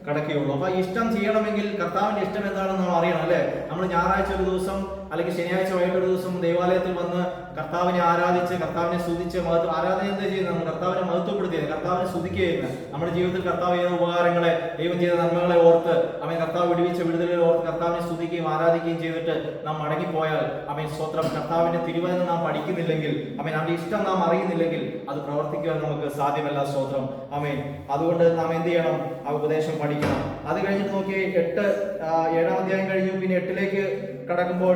കടക്കുകയുള്ളൂ. അപ്പൊ ഇഷ്ടം ചെയ്യണമെങ്കിൽ കർത്താവിന്റെ ഇഷ്ടം എന്താണെന്ന് നമ്മൾ അറിയണം അല്ലെ. നമ്മൾ ഞായറാഴ്ച ഒരു ദിവസം അല്ലെങ്കിൽ ശനിയാഴ്ച വൈകിട്ട് ഒരു ദിവസം ദേവാലയത്തിൽ വന്ന് കർത്താവിനെ ആരാധിച്ച് കർത്താവിനെ സ്തുതിച്ച് ആരാധന എന്താ ചെയ്യുന്നത്? നമ്മൾ കർത്താവിനെ മഹത്വപ്പെടുത്തിയത്, കർത്താവിനെ സ്തുതിക്കുകയായിരുന്നു. നമ്മുടെ ജീവിതത്തിൽ കർത്താവ് ചെയ്ത ഉപകാരങ്ങളെ, ദൈവം ചെയ്ത നന്മകളെ ഓർത്ത് കർത്താവ് വിടുവിച്ച വിടുതലുകളെ ഓർത്ത് കർത്താവിനെ സ്തുതിക്കുകയും ആരാധിക്കുകയും ചെയ്തിട്ട് നാം മടങ്ങിപ്പോയാൽ സ്തോത്രം, കർത്താവിന്റെ തിരുവചനം നാം പഠിക്കുന്നില്ലെങ്കിൽ അവന്റെ ഇഷ്ടം നാം അറിയുന്നില്ലെങ്കിൽ അത് പ്രവർത്തിക്കുവാൻ നമുക്ക് സാധ്യമല്ല. സ്തോത്രം. അതുകൊണ്ട് നാം എന്ത് ചെയ്യണം? ആ ഉപദേശം പഠിക്കണം. അത് കഴിഞ്ഞിട്ട് നോക്കിയേ 7-ാം അധ്യായം കഴിഞ്ഞു. പിന്നെ 8-ലേക്ക് കടക്കുമ്പോൾ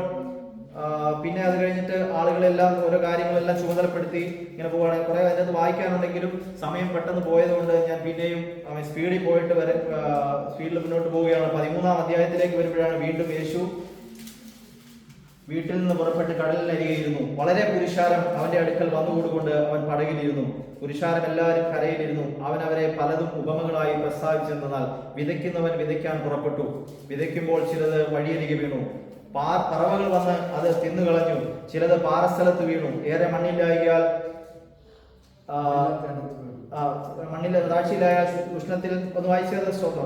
പിന്നെ അത് കഴിഞ്ഞിട്ട് ആളുകളെല്ലാം ഓരോ കാര്യങ്ങളെല്ലാം ചുമതലപ്പെടുത്തി ഇങ്ങനെ പോവുകയാണെങ്കിൽ കുറെ അതിനകത്ത് വായിക്കാനുണ്ടെങ്കിലും സമയം പെട്ടെന്ന് പോയതുകൊണ്ട് ഞാൻ പിന്നെയും സ്പീഡിൽ മുന്നോട്ട് പോവുകയാണ്. 13-ാം അധ്യായത്തിലേക്ക് വരുമ്പോഴാണ് വീണ്ടും യേശു വീട്ടിൽ നിന്ന് പുറപ്പെട്ട് കടലിനരികെയിരുന്നു. വളരെ പുരുഷാരം അവന്റെ അടുക്കൽ വന്നുകൂടുകൊണ്ട് അവൻ പടകിലിരുന്നു. പുരുഷാരം എല്ലാവരും കരയിലിരുന്നു. അവൻ അവരെ പലതും ഉപമകളായി പ്രസ്താവിച്ചെന്നാൽ, വിതയ്ക്കുന്നവൻ വിതയ്ക്കാൻ പുറപ്പെട്ടു. വിതയ്ക്കുമ്പോൾ ചിലത് വഴിയരികെ വീണു. പറവകൾ വന്ന് അത് തിന്നുകളഞ്ഞു. ചിലത് പാറസ്ഥലത്ത് വീണു. ഏറെ മണ്ണില്ലായാൽ താഴ്ചയിലായ ഉഷ്ണത്തിൽ ഒന്ന് വായിച്ചത്. സ്തോത്രം.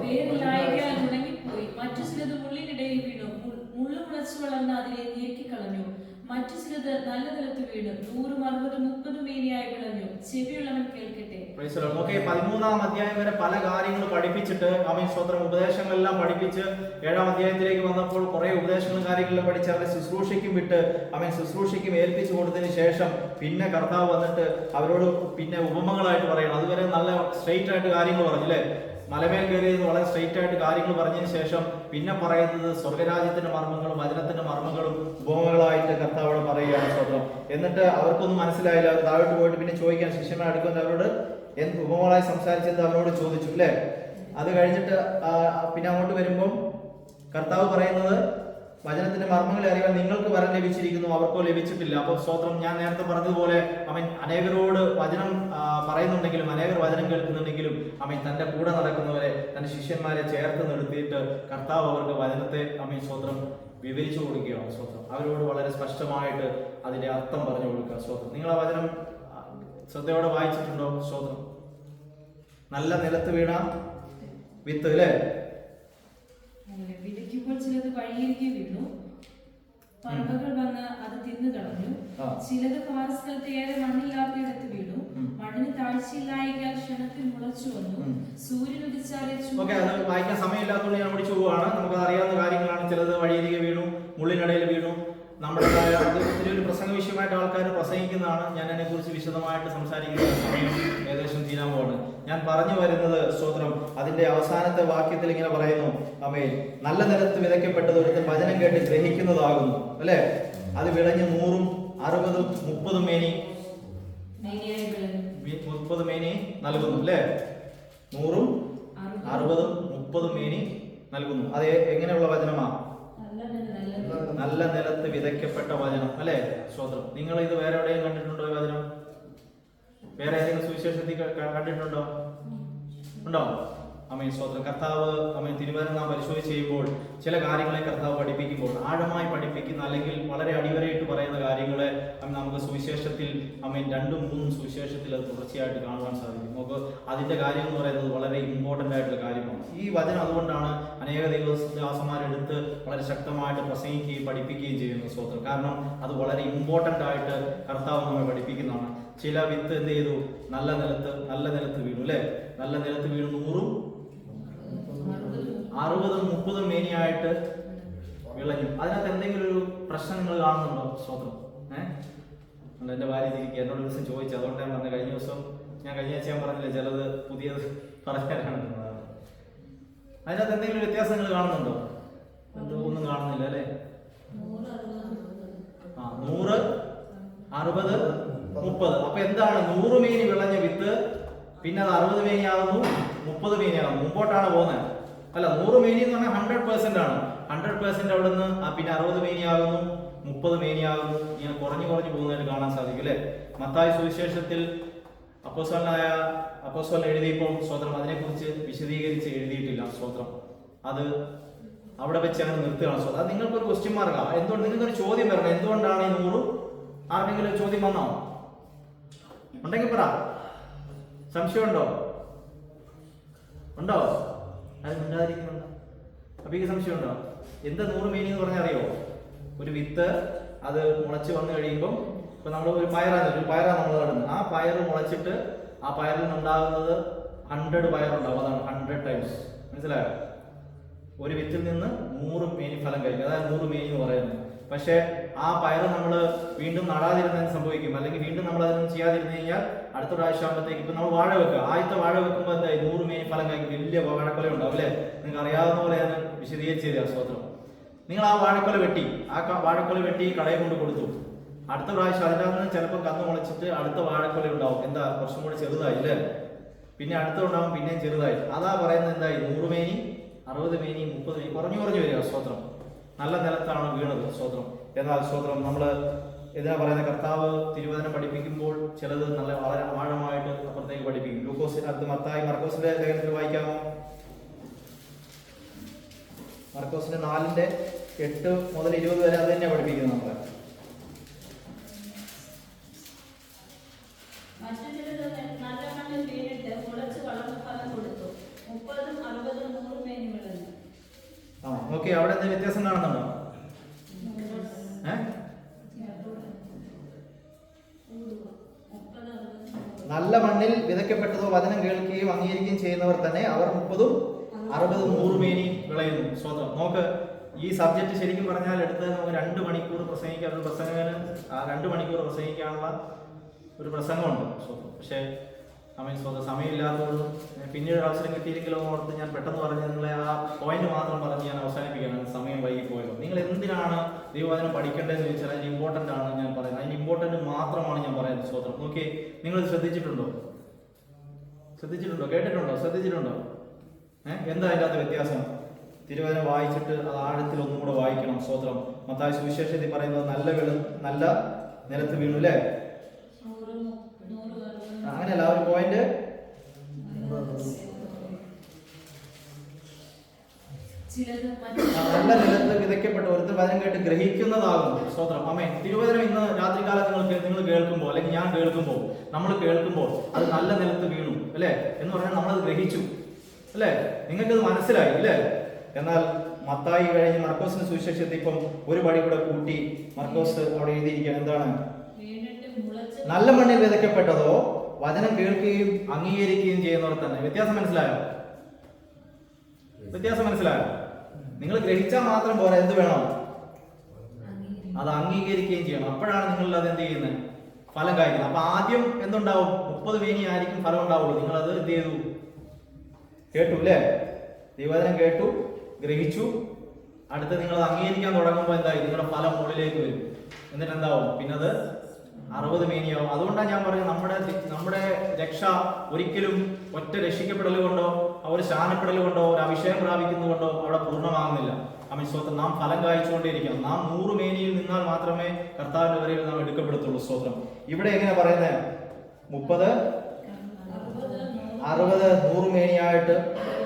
മറ്റു ചിലത് മുള്ളിനിടയിൽ വീണു. മുള്ളു മുളച്ചു വളർന്ന് അതിനെ നീക്കിക്കളഞ്ഞു. മറ്റു ചിലത് നല്ല നിലത്ത് വീണു 100, 60, 30 മേനിയായി വിളഞ്ഞു. ചെവിയുള്ളവൻ കേൾക്കട്ടെ. ഓക്കെ, 13-ാം അധ്യായം വരെ പല കാര്യങ്ങൾ പഠിപ്പിച്ചിട്ട് ആമേൻ സ്തോത്രം ഉപദേശങ്ങളെല്ലാം പഠിപ്പിച്ച് 7-ാം അധ്യായത്തിലേക്ക് വന്നപ്പോൾ കുറെ ഉപദേശങ്ങളും കാര്യങ്ങളെല്ലാം പഠിച്ച് അവരെ ശുശ്രൂഷയ്ക്കും വിട്ട് ആമേൻ ശുശ്രൂഷയ്ക്കും ഏൽപ്പിച്ചു കൊടുത്തതിന് ശേഷം പിന്നെ കർത്താവ് വന്നിട്ട് അവരോട് പിന്നെ ഉപമകളായിട്ട് പറയണം. അതുവരെ നല്ല സ്ട്രെയിറ്റ് ആയിട്ട് കാര്യങ്ങൾ പറഞ്ഞില്ലേ, മലമേൽ കയറിയത് വളരെ സ്ട്രെയിറ്റ് ആയിട്ട് കാര്യങ്ങൾ പറഞ്ഞതിന് ശേഷം പിന്നെ പറയുന്നത് സ്വർഗരാജ്യത്തിന്റെ മർമ്മങ്ങളും വചനത്തിന്റെ മർമ്മങ്ങളും ഉപമകളായിട്ട് കർത്താവോട് പറയുകയാണ് സ്തോത്രം. എന്നിട്ട് അവർക്കൊന്നും മനസ്സിലായില്ല. താഴോട്ട് പോയിട്ട് പിന്നെ ചോദിക്കാൻ ശിഷ്യന്മാർ അടുക്കുന്ന അവരോട് എന്ത് ഉപമകളായി സംസാരിച്ചത് അവരോട് ചോദിച്ചു അല്ലേ. അത് കഴിഞ്ഞിട്ട് പിന്നെ അങ്ങോട്ട് വരുമ്പം കർത്താവ് പറയുന്നത് വചനത്തിന്റെ മർമ്മങ്ങളെ അറിയാൻ നിങ്ങൾക്ക് വരം ലഭിച്ചിരിക്കുന്നു, അവർക്കോ ലഭിച്ചിട്ടില്ല. അപ്പൊ സ്തോത്രം, ഞാൻ നേരത്തെ പറഞ്ഞതുപോലെ അവൻ അനേകരോട് വചനം പറയുന്നുണ്ടെങ്കിലും അനേകർ വചനം കേൾക്കുന്നുണ്ടെങ്കിലും അവൻ തന്റെ കൂടെ നടക്കുന്നവരെ തന്റെ ശിഷ്യന്മാരെ ചേർത്ത് നിർത്തിയിട്ട് കർത്താവ് അവർക്ക് വചനത്തെ അവൻ സ്തോത്രം വിവരിച്ചു കൊടുക്കുകയാണ് സ്തോത്രം. അവരോട് വളരെ സ്പഷ്ടമായിട്ട് അതിന്റെ അർത്ഥം പറഞ്ഞു കൊടുക്കുക സ്തോത്രം. നിങ്ങൾ ആ വചനം ശ്രദ്ധയോടെ വായിച്ചിട്ടുണ്ടോ സ്തോത്രം? നല്ല നിലത്ത് വീണ വിത്ത് അല്ലേ. വിതയ്ക്കുമ്പോൾ ചിലത് വഴിയരികെ വീണു, പറവകൾ വന്ന് അത് തിന്നു കളഞ്ഞു. ചിലത് പാറസ്ഥലത്ത് ഏറെ മണ്ണില്ലാത്തയിടത്ത് വീണു, മണ്ണിന് താഴ്ചയില്ലായകാൽ ക്ഷണത്തിൽ മുളച്ചു വന്നു. സൂര്യൻ ഉദിച്ചാലെ അത് വായിക്കാൻ സമയമില്ലാത്തതുകൊണ്ട് ഞാൻ പഠിച്ചു പോവാണ്. നമുക്ക് അറിയാവുന്ന കാര്യങ്ങളാണ്. ചിലത് വഴിയരികെ വീണു, മുള്ളിനിടയിൽ വീണു. നമ്മുടേതായ ഒത്തിരി ഒരു പ്രസംഗ വിഷയമായിട്ട് ആൾക്കാർ പ്രസംഗിക്കുന്നതാണ്. ഞാൻ അതിനെക്കുറിച്ച് വിശദമായിട്ട് സംസാരിക്കുന്ന സമയം ഏകദേശം തീരാൻ പോവാണ്. ഞാൻ പറഞ്ഞു വരുന്നത് സ്തോത്രം, അതിന്റെ അവസാനത്തെ വാക്യത്തിൽ ഇങ്ങനെ പറയുന്നു, ആമേൻ, നല്ല നിലത്ത് വിതയ്ക്കപ്പെട്ടത് ഒരുത്തൻ വചനം കേട്ട് ഗ്രഹിക്കുന്നതാകുന്നു അല്ലെ. അത് വിളഞ്ഞ് 100, 60, 30 മേനി 30 മേനി നൽകുന്നു അല്ലെ. 100, 60, 30 മേനി നൽകുന്നു. അത് എങ്ങനെയുള്ള വചനമാ? നല്ല നിലത്ത് വിതയ്ക്കപ്പെട്ട വചനം അല്ലെ. സ്തോത്രം, നിങ്ങൾ ഇത് വേറെ എവിടെയും കണ്ടിട്ടുണ്ടോ ഈ വചനം? വേറെ ഏതെങ്കിലും സുവിശേഷത്തിൽ കണ്ടിട്ടുണ്ടോ? ഉണ്ടോ? അമേൻ സ്തോത്രം. കർത്താവ് അമേൻ തിരുവചനം നാം പരിശോധിച്ച് ചെയ്യുമ്പോൾ ചില കാര്യങ്ങളെ കർത്താവ് പഠിപ്പിക്കുമ്പോൾ ആഴമായി പഠിപ്പിക്കുന്ന അല്ലെങ്കിൽ വളരെ അടിവരയിട്ട് പറയുന്ന കാര്യങ്ങളെ നമുക്ക് സുവിശേഷത്തിൽ അമേൻ 2, 3 സുവിശേഷത്തിൽ അത് തുടർച്ചയായിട്ട് കാണുവാൻ സാധിക്കും. നമുക്ക് അതിന്റെ കാര്യം എന്ന് പറയുന്നത് വളരെ ഇമ്പോർട്ടന്റ് ആയിട്ടുള്ള കാര്യമാണ്. ഈ വചനം അതുകൊണ്ടാണ് അനേക ദൈവദാസന്മാരെടുത്ത് വളരെ ശക്തമായിട്ട് പ്രസംഗിക്കുകയും പഠിപ്പിക്കുകയും ചെയ്യുന്നു സ്തോത്രം. കാരണം അത് വളരെ ഇമ്പോർട്ടന്റ് ആയിട്ട് കർത്താവ് നമ്മെ പഠിപ്പിക്കുന്നതാണ്. ചില വിത്ത് എന്ത് ചെയ്തു? നല്ല നിലത്ത് വീണു അല്ലെ. നല്ല നിലത്ത് വീണു 100, 60, 30 മേനിയായിട്ട് വിളഞ്ഞു. അതിനകത്ത് എന്തെങ്കിലും ഒരു പ്രശ്നം നിങ്ങൾ കാണുന്നുണ്ടോ സ്തോത്രം? എന്റെ ഭാര്യ തിരിക്കുക എന്നോട് ദിവസം ചോദിച്ചു. അതുകൊണ്ട് ഞാൻ പറഞ്ഞ കഴിഞ്ഞ ആഴ്ച ഞാൻ പറഞ്ഞില്ല ചിലത് പുതിയത് പറഞ്ഞാലാണ്. അതിനകത്ത് എന്തെങ്കിലും വ്യത്യാസങ്ങൾ കാണുന്നുണ്ടോ? ഒന്നും കാണുന്നില്ല അല്ലെ. 100, 60, 30. അപ്പൊ എന്താണ്? 100 മേനി വിളഞ്ഞ വിത്ത് പിന്നെ അത് 60 മേനിയാകുന്നു, 30 മേനിയാകുന്നു. മുമ്പോട്ടാണ് പോകുന്നത് അല്ല. 100 മേനി എന്ന് പറഞ്ഞാൽ 100% ആണ്. 100% അവിടെ നിന്ന് പിന്നെ 60 മേനിയാകുന്നു, 30 മേനിയാകുന്നു. ഇങ്ങനെ കുറഞ്ഞു പോകുന്നതായിട്ട് കാണാൻ സാധിക്കും അല്ലെ. മത്തായി സുവിശേഷത്തിൽ അപ്പോസ്തലൻ എഴുതിയപ്പോൾ സ്തോത്രം അതിനെക്കുറിച്ച് വിശദീകരിച്ച് എഴുതിയിട്ടില്ല സ്തോത്രം. അത് അവിടെ വെച്ച് അങ്ങനെ നിർത്തുകയാണ് സ്തോത്രം. അത് നിങ്ങൾക്കൊരു ക്വസ്റ്റ്യൻ മാർക്കാണ്. എന്തുകൊണ്ട് നിങ്ങൾക്കൊരു ചോദ്യം വരണം, എന്തുകൊണ്ടാണ് ഈ 100? ആർക്കെങ്കിലും ചോദ്യം വന്നോ? ഉണ്ടെങ്കിൽ പറ. സംശയമുണ്ടോ? ഉണ്ടോ? അത് മിണ്ടാതിരിക്കുന്നുണ്ടോ? അപ്പൊ ഈ സംശയമുണ്ടോ? എന്താ 100 മേനി എന്ന് പറഞ്ഞാൽ അറിയോ? ഒരു വിത്ത് അത് മുളച്ച് വന്നു കഴിയുമ്പോൾ ഇപ്പൊ നമ്മൾ ഒരു പയറാണ് നമ്മൾ നടുന്നത്. ആ പയറ് മുളച്ചിട്ട് ആ പയറിൽ നിന്നുണ്ടാകുന്നത് 100 പയറുണ്ടാവും. അതാണ് 100 ടൈംസ്. മനസ്സിലായോ? ഒരു വിത്തിൽ നിന്ന് 100 മേനി ഫലം കഴിക്കും. അതായത് 100 മേനി എന്ന് പറയുന്നത്. പക്ഷെ ആ പയറ് നമ്മൾ വീണ്ടും നടാതിരുന്നതിന് സംഭവിക്കും. അല്ലെങ്കിൽ വീണ്ടും നമ്മൾ അതൊന്നും ചെയ്യാതിരുന്നു കഴിഞ്ഞാൽ അടുത്ത പ്രാവശ്യം ആകുമ്പോഴത്തേക്ക് ഇപ്പൊ നമ്മൾ വാഴ വെക്കുക. ആദ്യത്തെ വാഴ വെക്കുമ്പോൾ എന്തായി? 100 മേനി ഫലം കഴിക്കും. വലിയ വാഴക്കൊല ഉണ്ടാവും അല്ലെ. നിങ്ങൾക്ക് അറിയാവുന്ന പോലെ ഞാൻ വിശദീകരിച്ച് തരാം സ്തോത്രം. നിങ്ങൾ ആ വാഴക്കൊല വെട്ടി കടയിൽ കൊണ്ട് കൊടുത്തു. അടുത്ത പ്രാവശ്യം അതിൻ്റെ നിന്ന് ചിലപ്പോൾ കന്ന് മുളച്ചിട്ട് അടുത്ത വാഴക്കൊല ഉണ്ടാവും. എന്താ? കുറച്ചും കൂടി ചെറുതായി അല്ലേ. പിന്നെ അടുത്തുണ്ടാവും, പിന്നെയും ചെറുതായി. അതാ പറയുന്നത് എന്തായി? 100 മേനി, 60 മേനി, 30 മേനി കുറഞ്ഞു വരിക സ്തോത്രം. നല്ല നിലത്താണ് വീണത് സ്തോത്രം. എന്നാൽ സ്തോത്രം നമ്മൾ ഇതിനാ പറയുന്ന കർത്താവ് തിരുവചനം പഠിപ്പിക്കുമ്പോൾ ചിലത് നല്ല വളരെ ആഴമായിട്ട് അപ്പുറത്തേക്ക് പഠിപ്പിക്കും. മത്തായി മർക്കോസിന്റെ ലേഖനത്തിൽ വായിക്കാമോ? മർക്കോസിന്റെ 4:8 മുതൽ 20 വരെ അത് തന്നെയാണ് പഠിപ്പിക്കുന്നത് നമ്മളെ. ഓക്കെ, അവിടെ എന്താ വ്യത്യാസം കാണുന്നുണ്ടോ? നല്ല മണ്ണിൽ വിതയ്ക്കപ്പെട്ടതോ വചനം കേൾക്കുകയും അംഗീകരിക്കുകയും ചെയ്യുന്നവർ തന്നെ അവർ 30, 60, 100 മേനി വിളയുന്നു. സ്വതം നോക്ക്, ഈ സബ്ജക്ട് ശരിക്കും പറഞ്ഞാൽ എടുത്ത് നമുക്ക് 2 മണിക്കൂർ പ്രസംഗിക്കാൻ, ഒരു പ്രസംഗത്തിന് 2 മണിക്കൂർ പ്രസംഗിക്കാനുള്ള ഒരു പ്രസംഗമുണ്ട് സ്വതം. പക്ഷേ സ്വതം സമയമില്ലാത്തതുകൊണ്ട് പിന്നീട് ഒരു അവസരം കിട്ടിയില്ലെങ്കിലോ ഓർത്ത് ഞാൻ പെട്ടെന്ന് പറഞ്ഞ് നിങ്ങളെ ആ പോയിന്റ് മാത്രം പറഞ്ഞ് ഞാൻ അവസാനിപ്പിക്കുകയാണ്. സമയം വൈകി പോയല്ലോ. നിങ്ങൾ എന്തിനാണ് ദൈവവചനം പഠിക്കേണ്ടതെന്ന് ചോദിച്ചാൽ അതിന് ഇമ്പോർട്ടൻ്റ് ആണ് ഞാൻ പറയുന്നത്. അതിന് ഇമ്പോർട്ടൻ്റ് മാത്രമാണ് ഞാൻ പറയുന്നത്. സ്വതം നോക്കി, നിങ്ങൾ ശ്രദ്ധിച്ചിട്ടുണ്ടോ? കേട്ടിട്ടുണ്ടോ? എന്താ അതിൻ്റെ അകത്ത് വ്യത്യാസം? തിരുവചനം വായിച്ചിട്ട് അത് ആഴത്തിൽ ഒന്നും കൂടെ വായിക്കണം. സ്തോത്രം. മത്തായി സുവിശേഷത്തിൽ പറയുന്നത് നല്ല നിലത്ത് വീണു അല്ലേ? അങ്ങനെയല്ല, ഒരു പോയിന്റ് നല്ല നിലത്ത് വിതയ്ക്കപ്പെട്ട ഒരുത്തൻ വചനം കേട്ട് ഗ്രഹിക്കുന്നതാകുന്നു. സ്തോത്രം. ആമേൻ. തിരുവചനം ഇന്ന് രാത്രികാലത്ത് നിങ്ങൾ കേൾക്കുമ്പോൾ, അല്ലെങ്കിൽ ഞാൻ കേൾക്കുമ്പോൾ, നമ്മൾ കേൾക്കുമ്പോൾ അത് നല്ല നിലത്ത് വീണു അല്ലേ എന്ന് പറഞ്ഞാൽ നമ്മളത് ഗ്രഹിച്ചു അല്ലേ? നിങ്ങൾക്കത് മനസ്സിലായി അല്ലേ? എന്നാൽ മത്തായി കഴിഞ്ഞ് മർക്കോസിന് സുവിശേഷത്തിൽ ഇപ്പം ഒരു പടി കൂടെ കൂട്ടി മർക്കോസ് അവിടെ എഴുതിയിരിക്കുകയാണ്. എന്താണ്? നല്ല മണ്ണിൽ വിതയ്ക്കപ്പെട്ടതോ വചനം കേൾക്കുകയും അംഗീകരിക്കുകയും ചെയ്യുന്നവർ തന്നെ. വ്യത്യാസം മനസ്സിലായോ? നിങ്ങൾ ഗ്രഹിച്ചാൽ മാത്രം പോരാ, എന്ത് വേണം? അത് അംഗീകരിക്കുകയും ചെയ്യണം. അപ്പോഴാണ് നിങ്ങൾ അത് എന്ത് ചെയ്യുന്നത്? ഫലം കായ്ക്കുന്നത്. അപ്പൊ ആദ്യം എന്തുണ്ടാവും? 30 മേനി ആയിരിക്കും ഫലം ഉണ്ടാവുള്ളൂ. നിങ്ങൾ അത് എന്ത് ചെയ്തു? കേട്ടു അല്ലേ? ദൈവവചനം കേട്ടു, ഗ്രഹിച്ചു. അടുത്ത് നിങ്ങൾ അംഗീകരിക്കാൻ തുടങ്ങുമ്പോൾ എന്തായി? നിങ്ങളുടെ ഫലം മുകളിലേക്ക് വരും. എന്നിട്ട് എന്താവും? പിന്നെ അത് 60 മേനിയാവും. അതുകൊണ്ടാണ് ഞാൻ പറഞ്ഞത്, നമ്മുടെ രക്ഷ ഒരിക്കലും ഒറ്റ രക്ഷിക്കപ്പെടൽ കൊണ്ടോ ഒരു ശാനപ്പെടൽ കൊണ്ടോ ഒരു അഭിഷേകം പ്രാപിക്കുന്നതുകൊണ്ടോ അവിടെ പൂർണ്ണമാകുന്നില്ല. സ്വന്തം നാം ഫലം കായ്ച്ചുകൊണ്ടേയിരിക്കണം. നാം 100 മേനിയിൽ നിന്നാൽ മാത്രമേ കർത്താവിന്റെ വരയിൽ നാം എടുക്കപ്പെടത്തുള്ളൂ. സ്തോത്രം. ഇവിടെ എങ്ങനെ പറയുന്നത്? 30, 60, 100 മേനിയായിട്ട്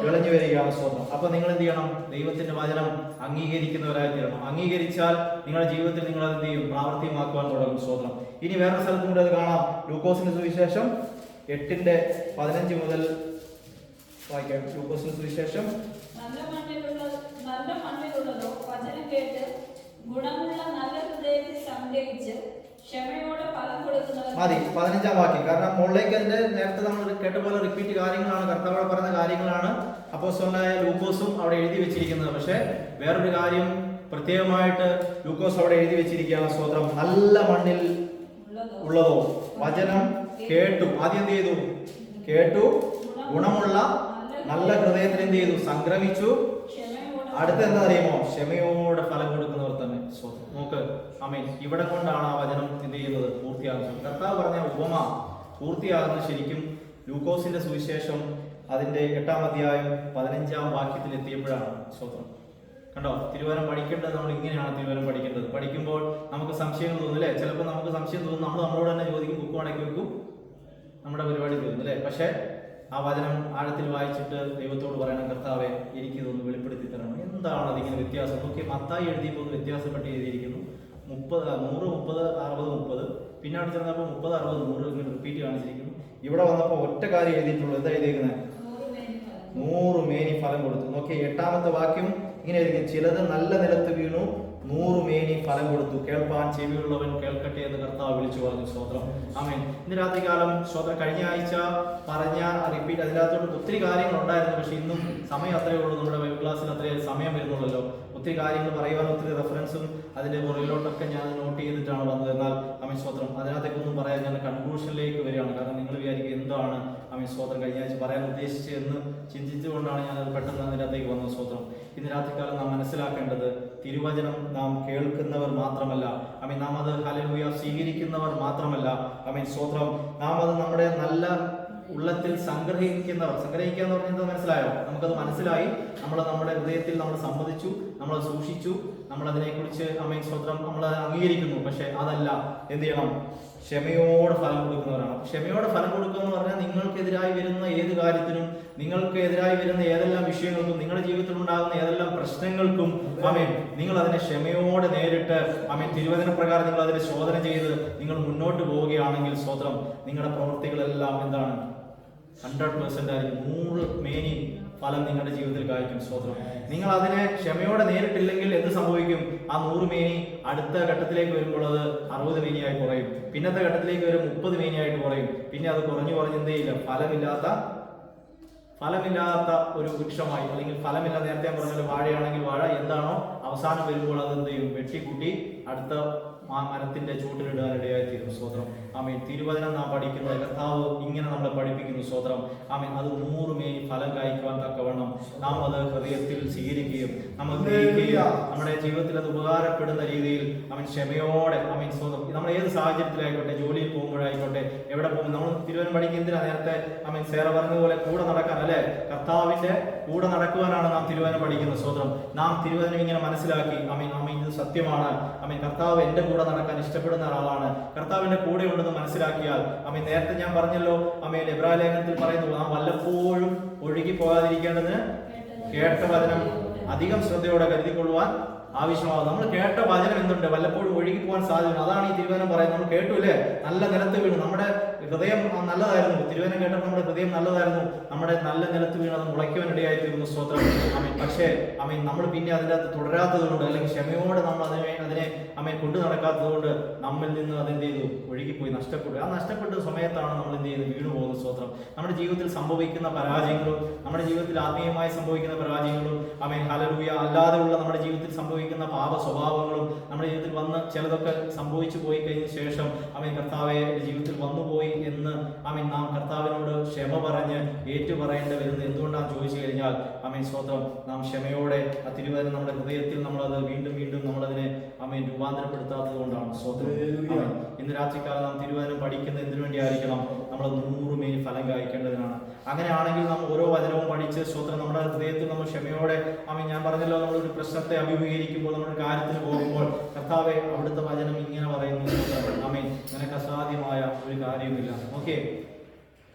വിളഞ്ഞു വരികയാണ്. സ്തോത്രം. അപ്പൊ നിങ്ങൾ എന്ത് ചെയ്യണം? ദൈവത്തിന്റെ വചനം അംഗീകരിക്കുന്നവരായി തീരണം. അംഗീകരിച്ചാൽ നിങ്ങളുടെ ജീവിതത്തിൽ നിങ്ങൾ അത് എന്ത് ചെയ്യും? പ്രാവർത്തികമാക്കുവാൻ തുടങ്ങും. സ്തോത്രം. ഇനി വേറെ സ്ഥലത്തും കൂടെ അത് കാണാം. ലൂക്കോസിന്റെ സുവിശേഷം 8:15 മുതൽ വായിക്കാം. ലൂക്കോസിന്റെ സുവിശേഷം. നല്ല മണ്ണിലുള്ളതോ വചനം കേട്ട് ഗുണമുള്ള നല്ല ഹൃദയത്തിൽ സംഗ്രഹിച്ച് ക്ഷമയോടെ ഫലം കൊടുക്കുന്നവർ. മതി 15-ാം വാക്യം. കാരണം മുകളിലേക്ക് അതിന്റെ നേരത്തെ നമ്മൾ കേട്ട പോലെ റിപ്പീറ്റ് കാര്യങ്ങളാണ്, കർത്താവ് പറയുന്ന കാര്യങ്ങളാണ് അപ്പോസ്തലനായ ലൂക്കോസും അവിടെ എഴുതി വെച്ചിരിക്കുന്നത്. പക്ഷെ വേറൊരു കാര്യം പ്രത്യേകമായിട്ട് ലൂക്കോസ് അവിടെ എഴുതി വെച്ചിരിക്കുകയാണ്. സ്തോത്രം. നല്ല മണ്ണിൽ ഉള്ളതോ വചനം കേട്ടു. ആദ്യം എന്ത് ചെയ്തു? കേട്ടു. ഗുണമുള്ള നല്ല ഹൃദയത്തിൽ എന്ത് ചെയ്തു? സംക്രമിച്ചു. അടുത്ത എന്താ അറിയുമോ? ക്ഷമയോടെ ഫലം കൊടുക്കുന്നവർ തന്നെ. നോക്ക്, ആമേൻ. ഇവിടെ കൊണ്ടാണ് ആ വചനം എന്ത് ചെയ്യുന്നത്? പൂർത്തിയാകുന്നത്. കർത്താവ് പറഞ്ഞ ഉപമ പൂർത്തിയാകുന്നത് ശരിക്കും ലൂക്കോസിന്റെ സുവിശേഷം അതിന്റെ 8-ാം അധ്യായം 15-ാം വാക്യത്തിൽ എത്തിയപ്പോഴാണ്. സ്തോത്രം. കണ്ടോ? തിരുവചനം പഠിക്കേണ്ടത് നമ്മൾ ഇങ്ങനെയാണ് തിരുവചനം പഠിക്കേണ്ടത്. പഠിക്കുമ്പോൾ നമുക്ക് സംശയങ്ങൾ തോന്നും അല്ലേ? ചിലപ്പോൾ നമുക്ക് സംശയം തോന്നും. നമ്മളോട് തന്നെ ചോദിക്കും, ബുക്ക് മടക്കി വെക്കും, നമ്മുടെ പരിപാടി തീർന്നു അല്ലേ? പക്ഷേ ആ വചനം ആഴത്തിൽ വായിച്ചിട്ട് ദൈവത്തോട് പറയണം, കർത്താവെ എനിക്കിതൊന്ന് വെളിപ്പെടുത്തി തരണം. എന്താണ് അതിങ്ങനെ വ്യത്യാസം? നോക്കി, മത്തായി എഴുതിയപ്പോൾ ഒന്ന് വ്യത്യാസപ്പെട്ട് എഴുതിയിരിക്കുന്നു. 100, 30, 60, 30. പിന്നെ അവിടെ ചെന്നപ്പോൾ 30, 60, 100 ഇങ്ങനെ റിപ്പീറ്റ് കാണിച്ചിരിക്കുന്നു. ഇവിടെ വന്നപ്പോൾ ഒറ്റ കാര്യം എഴുതിയിട്ടുള്ളൂ. എന്താ എഴുതിയിരിക്കുന്നത്? 100 മേനി ഫലം കൊടുത്തു. നോക്കി, 8-ാമത്തെ വാക്യം ഇങ്ങനെ എഴുതിയിരിക്കും. ചിലത് നല്ല നിലത്ത് വീണു, 100 മേനി ഫലം കൊടുത്തു. കേൾപ്പാൻ ചെവിയുള്ളവൻ കേൾക്കട്ടെ എന്ന് കർത്താവ് വിളിച്ചു പറഞ്ഞു. സ്തോത്രം. ആമേൻ. ഇന്ന് രാത്രികാലം സ്തോത്രം. കഴിഞ്ഞ ആഴ്ച പറഞ്ഞ റിപ്പീറ്റ് അതിനകത്തോട്ട് ഒത്തിരി കാര്യങ്ങൾ ഉണ്ടായിരുന്നു. പക്ഷെ ഇന്നും സമയം അത്രയേ ഉള്ളൂ. നമ്മുടെ വെബ് ക്ലാസ്സിൽ അത്രയേ സമയം വരുന്നുള്ളല്ലോ. ഒത്തിരി കാര്യങ്ങൾ പറയുവാൻ, ഒത്തിരി റെഫറൻസും അതിന്റെ പുറകിലോട്ടൊക്കെ ഞാൻ നോട്ട് ചെയ്തിട്ടാണ് വന്നത്. എന്നാൽ ആമേൻ സ്തോത്രം, അതിനകത്തേക്കൊന്നും പറയാൻ ഞാൻ കൺക്ലൂഷനിലേക്ക് വരികയാണ്. കാരണം നിങ്ങൾ വിചാരിക്കും എന്താണ് ആമേൻ സ്തോത്രം കഴിഞ്ഞ ആഴ്ച പറയാൻ ഉദ്ദേശിച്ചതെന്ന് ചിന്തിച്ചുകൊണ്ടാണ് ഞാൻ അത് പെട്ടെന്ന് അതിനകത്തേക്ക് വന്നത്. സ്തോത്രം. ഇന്ന് രാത്രികാലം നാം മനസ്സിലാക്കേണ്ടത്, തിരുവചനം നാം കേൾക്കുന്നവർ മാത്രമല്ല, ആമേൻ, നാം അത് ഹല്ലേലൂയ സ്വീകരിക്കുന്നവർ മാത്രമല്ല, ആമേൻ സ്തോത്രം, നാം അത് നമ്മുടെ നല്ല ഉള്ളത്തിൽ സംഗ്രഹിക്കുന്നവർ. സംഗ്രഹിക്കുക എന്ന് പറഞ്ഞാൽ മനസ്സിലായോ? നമുക്കത് മനസ്സിലായി, നമ്മൾ നമ്മുടെ ഹൃദയത്തിൽ നമ്മൾ സമ്മതിച്ചു, നമ്മൾ സൂക്ഷിച്ചു, നമ്മൾ അതിനെക്കുറിച്ച് ആമേൻ സ്തോത്രം നമ്മൾ അംഗീകരിക്കുന്നു. പക്ഷെ അതല്ല, എന്ത് ചെയ്യണം? ക്ഷമയോടെ ഫലം കൊടുക്കുന്നവരാണ്. ക്ഷമയോടെ ഫലം കൊടുക്കുക എന്ന് പറഞ്ഞാൽ നിങ്ങൾക്കെതിരായി വരുന്ന ഏത് കാര്യത്തിനും, നിങ്ങൾക്ക് എതിരായി വരുന്ന ഏതെല്ലാം വിഷയങ്ങൾക്കും, നിങ്ങളുടെ ജീവിതത്തിൽ ഉണ്ടാകുന്ന ഏതെല്ലാം പ്രശ്നങ്ങൾക്കും ആമേൻ നിങ്ങൾ അതിനെ ക്ഷമയോടെ നേരിട്ട് ആമേൻ തിരുവചന പ്രകാരം നിങ്ങൾ അതിനെ ശോധന ചെയ്ത് നിങ്ങൾ മുന്നോട്ട് പോവുകയാണെങ്കിൽ സ്തോത്രം, നിങ്ങളുടെ പ്രവൃത്തികളെല്ലാം എന്താണ്? 100% ആയിരിക്കും. 100 മേനി ഫലം നിങ്ങളുടെ ജീവിതത്തിൽ കായ്ക്കും. സ്തോത്രം. നിങ്ങൾ അതിനെ ക്ഷമയോടെ നേരിട്ടില്ലെങ്കിൽ എന്ത് സംഭവിക്കും? ആ 100 മേനി അടുത്ത ഘട്ടത്തിലേക്ക് വരുമ്പോൾ അത് 60 മേനിയായി കുറയും. പിന്നത്തെ ഘട്ടത്തിലേക്ക് വരും 30 മേനിയായിട്ട് കുറയും. പിന്നെ അത് കുറഞ്ഞു എന്ത് ചെയ്യില്ല, ഫലമില്ലാത്ത ഒരു വൃക്ഷമായി, അല്ലെങ്കിൽ ഫലമില്ല. നേരത്തെ ഞാൻ പറഞ്ഞാൽ വാഴയാണെങ്കിൽ വാഴ എന്താണോ അവസാനം വരുമ്പോൾ അത് എന്ത് ചെയ്യും? വെട്ടിക്കുട്ടി അടുത്ത മരത്തിന്റെ ചൂട്ടിലിടാനിടയായി തീരും. സ്തോത്രം. ആമേൻ. തിരുവചനം നാം പഠിക്കുന്നത് കർത്താവ് ഇങ്ങനെ നമ്മളെ പഠിപ്പിക്കുന്നു. സ്തോത്രം. ആമേൻ. അത് 100 മേനി ഫലം കായ്ക്കുവാൻ തക്കവണ്ണം നാം അത് ഹൃദയത്തിൽ സ്വീകരിക്കുകയും നമ്മൾ നമ്മുടെ ജീവിതത്തിൽ അത് ഉപകാരപ്പെടുന്ന രീതിയിൽ അവൻ ക്ഷമയോടെ ആമേൻ. സ്തോത്രം. നമ്മൾ ഏത് സാഹചര്യത്തിലായിക്കോട്ടെ, ജോലിയിൽ പോകുമ്പോഴായിക്കോട്ടെ, എവിടെ പോകുമ്പോൾ നമ്മൾ തിരുവചനം പഠിക്കുന്നതിനാ നേരത്തെ ആമേൻ സേറ പറഞ്ഞതുപോലെ കൂടെ നടക്കാൻ, അല്ലെ, കർത്താവിന്റെ കൂടെ നടക്കുവാനാണ് നാം തിരുവചനം പഠിക്കുന്നത്. സ്തോത്രം. നാം തിരുവചനം ഇങ്ങനെ മനസ്സിലാക്കി ആമേൻ ആമേൻ ഇത് സത്യമാണ്, ആമേൻ കർത്താവ് എന്റെ കൂടെ നടക്കാൻ ഇഷ്ടപ്പെടുന്ന ആളാണ്, കർത്താവിന്റെ കൂടെ ഉണ്ടെന്ന് മനസ്സിലാക്കിയാൽ ആമേൻ. നേരത്തെ ഞാൻ പറഞ്ഞല്ലോ ആമേൻ, എബ്രായ ലേഖനത്തിൽ പറയുന്നു നാം വല്ലപ്പോഴും ഒഴുകി പോകാതിരിക്കേണ്ടതിന് കേട്ട വചനം അധികം ശ്രദ്ധയോടെ കരുതിക്കൊള്ളുവാൻ ആവശ്യമാകും. നമ്മൾ കേട്ട വചനം എന്തുണ്ട്? വല്ലപ്പോഴും ഒഴുകി പോകാൻ സാധ്യത. അതാണ് ഈ തിരുവചനം പറയുന്നത്. നമ്മൾ കേട്ടു, അല്ലേ, നല്ല നിലത്ത് വീണു, നമ്മുടെ ഹൃദയം നല്ലതായിരുന്നു, തിരുവചനം കേട്ടപ്പോൾ നമ്മുടെ ഹൃദയം നല്ലതായിരുന്നു, നമ്മുടെ നല്ല നിലത്ത് വീണ് അത് മുളയ്ക്കുവാൻ ഇടയായി തീരുന്നു. സ്തോത്രം. ആമേൻ. പക്ഷേ ആമേൻ നമ്മൾ പിന്നെ അതിൻ്റെ അകത്ത് തുടരാത്തത് കൊണ്ട്, അല്ലെങ്കിൽ ക്ഷമയോടെ നമ്മൾ അതിനെ ആമേൻ കൊണ്ടു നടക്കാത്തത് കൊണ്ട് നമ്മിൽ നിന്ന് അതെന്ത് ചെയ്തു? ഒഴുകിപ്പോയി, നഷ്ടപ്പെട്ടു. ആ നഷ്ടപ്പെട്ട സമയത്താണ് നമ്മൾ എന്ത് ചെയ്യുന്നത്? വീണു പോകുന്നത്. സ്തോത്രം. നമ്മുടെ ജീവിതത്തിൽ സംഭവിക്കുന്ന പരാജയങ്ങളും, നമ്മുടെ ജീവിതത്തിൽ ആത്മീയമായി സംഭവിക്കുന്ന പരാജയങ്ങളും, ആമേൻ ഹല്ലേലൂയ, അല്ലാതെയുള്ള നമ്മുടെ ജീവിതത്തിൽ സംഭവിക്കുന്ന പാപ സ്വഭാവങ്ങളും നമ്മുടെ ജീവിതത്തിൽ വന്ന് ചിലതൊക്കെ സംഭവിച്ചു പോയി കഴിഞ്ഞ ശേഷം ആമേൻ കർത്താവെ ജീവിതത്തിൽ വന്നുപോയി എന്ന് ആമേൻ നാം കർത്താവിനോട് ക്ഷമ പറഞ്ഞ് ഏറ്റുപറയേണ്ടി വരുന്നത് എന്തുകൊണ്ടാണ് ചോദിച്ചു കഴിഞ്ഞാൽ ആമേൻ സ്തോത്രം, നാം ക്ഷമയോടെ ആ തിരുവചനം നമ്മുടെ ഹൃദയത്തിൽ നമ്മളത് വീണ്ടും വീണ്ടും നമ്മളതിനെ ആമേൻ രൂപാന്തരപ്പെടുത്താത്തത് കൊണ്ടാണ്. സ്തോത്രം. ഇന്ന് രാത്രിക്കാലം നാം തിരുവചനം പഠിക്കുന്നത് എന്തിനു വേണ്ടിയായിരിക്കണം? നമ്മൾ 100 മേനി ഫലം കായ്ക്കേണ്ടതിനാണ്. അങ്ങനെയാണെങ്കിൽ നാം ഓരോ വചനവും പഠിച്ച് സ്തോത്രം നമ്മുടെ ഹൃദയത്തിൽ നമ്മൾ ക്ഷമയോടെ ആമേൻ, ഞാൻ പറഞ്ഞല്ലോ, നമ്മളൊരു പ്രശ്നത്തെ അഭിമുഖീകരിക്കുമ്പോൾ, നമ്മുടെ കാര്യത്തിന് പോകുമ്പോൾ കർത്താവെ അവിടുത്തെ വചനം ഇങ്ങനെ പറയുന്നു, ആമേൻ നിനക്ക് അസാധ്യമായ ഒരു കാര്യമില്ല. ഓക്കെ,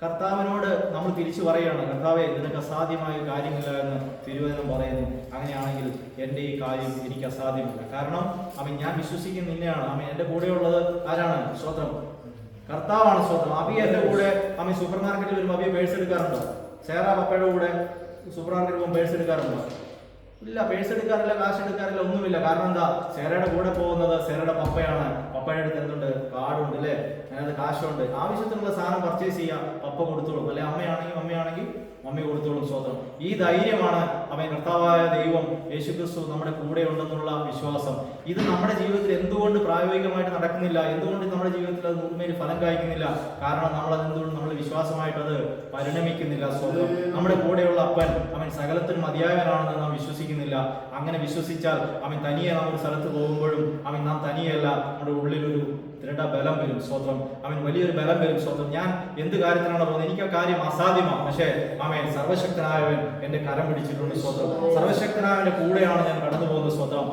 കർത്താവിനോട് നമ്മൾ തിരിച്ചു പറയുകയാണ്, കർത്താവെ നിനക്ക് അസാധ്യമായ കാര്യമില്ല എന്ന് തിരുവചനം പറയുന്നു. അങ്ങനെയാണെങ്കിൽ എൻ്റെ ഈ കാര്യം എനിക്ക് അസാധ്യമല്ല. കാരണം ആമേൻ ഞാൻ വിശ്വസിക്കുന്ന നിന്നെയാണ്. ആമേൻ എൻ്റെ കൂടെയുള്ളത് ആരാണ്? സ്തോത്രം, കർത്താവാണ്. സ്തോത്രം. അബി എൻ്റെ കൂടെ ആമേൻ സൂപ്പർ മാർക്കറ്റിൽ വരുമ്പോൾ അബിയെ പേഴ്സ് എടുക്കാറുണ്ടോ? സേറ പപ്പയുടെ കൂടെ സൂപ്പർ മാർക്കറ്റിൽ പോകുമ്പോൾ പേഴ്സ് എടുക്കാറുണ്ടോ? ഇല്ല, പേഴ്സ് എടുക്കാറില്ല, കാശ് എടുക്കാറില്ല, ഒന്നുമില്ല. കാരണം എന്താ? സേറയുടെ കൂടെ പോകുന്നത് സേറയുടെ പപ്പയാണ്. പപ്പയുടെ അടുത്ത് എന്തുണ്ട്? കാർഡുണ്ട്, അല്ലേ, അതിനകത്ത് കാശുണ്ട്. ആവശ്യത്തിനുള്ള സാധനം പർച്ചേസ് ചെയ്യാം, പപ്പ കൊടുത്തോളും, അല്ലെ, അമ്മയാണെങ്കിൽ മമ്മി കൊടുത്തോളും. സ്തോത്രം. ഈ ധൈര്യമാണ് അവൻ കർത്താവായ ദൈവം യേശുക്രിസ്തു നമ്മുടെ കൂടെ ഉണ്ടെന്നുള്ള വിശ്വാസം. ഇത് നമ്മുടെ ജീവിതത്തിൽ എന്തുകൊണ്ട് പ്രായോഗികമായിട്ട് നടക്കുന്നില്ല? എന്തുകൊണ്ട് നമ്മുടെ ജീവിതത്തിൽ അത് 100 മേനി ഫലം കായ്ക്കുന്നില്ല? കാരണം നമ്മളത് എന്തുകൊണ്ട് നമ്മൾ വിശ്വാസമായിട്ട് അത് പരിണമിക്കുന്നില്ല. സ്തോത്രം. നമ്മുടെ കൂടെയുള്ള അപ്പൻ അവൻ സകലത്തിനും മതിയായവനാണെന്ന് നാം വിശ്വസിക്കുന്നില്ല. അങ്ങനെ വിശ്വസിച്ചാൽ അവൻ തനിയെ നാം ഒരു സ്ഥലത്ത് പോകുമ്പോഴും അവൻ നാം തനിയല്ല, നമ്മുടെ ഉള്ളിലൊരു ബലം വരും. സ്തോത്രം. അവൻ വലിയൊരു ബലം വരും. സ്തോത്രം. ഞാൻ എന്ത് കാര്യത്തിനാണ് പോകുന്നത്? എനിക്ക് ആ കാര്യം അസാധ്യമാണ്, പക്ഷേ ആമേൻ സർവശക്തനായവൻ എന്റെ കരം പിടിച്ചിട്ടുണ്ട്. സ്തോത്രം. സർവശക്തനായവന്റെ കൂടെയാണ് ഞാൻ കടന്നു പോകുന്നത്. സ്തോത്രം.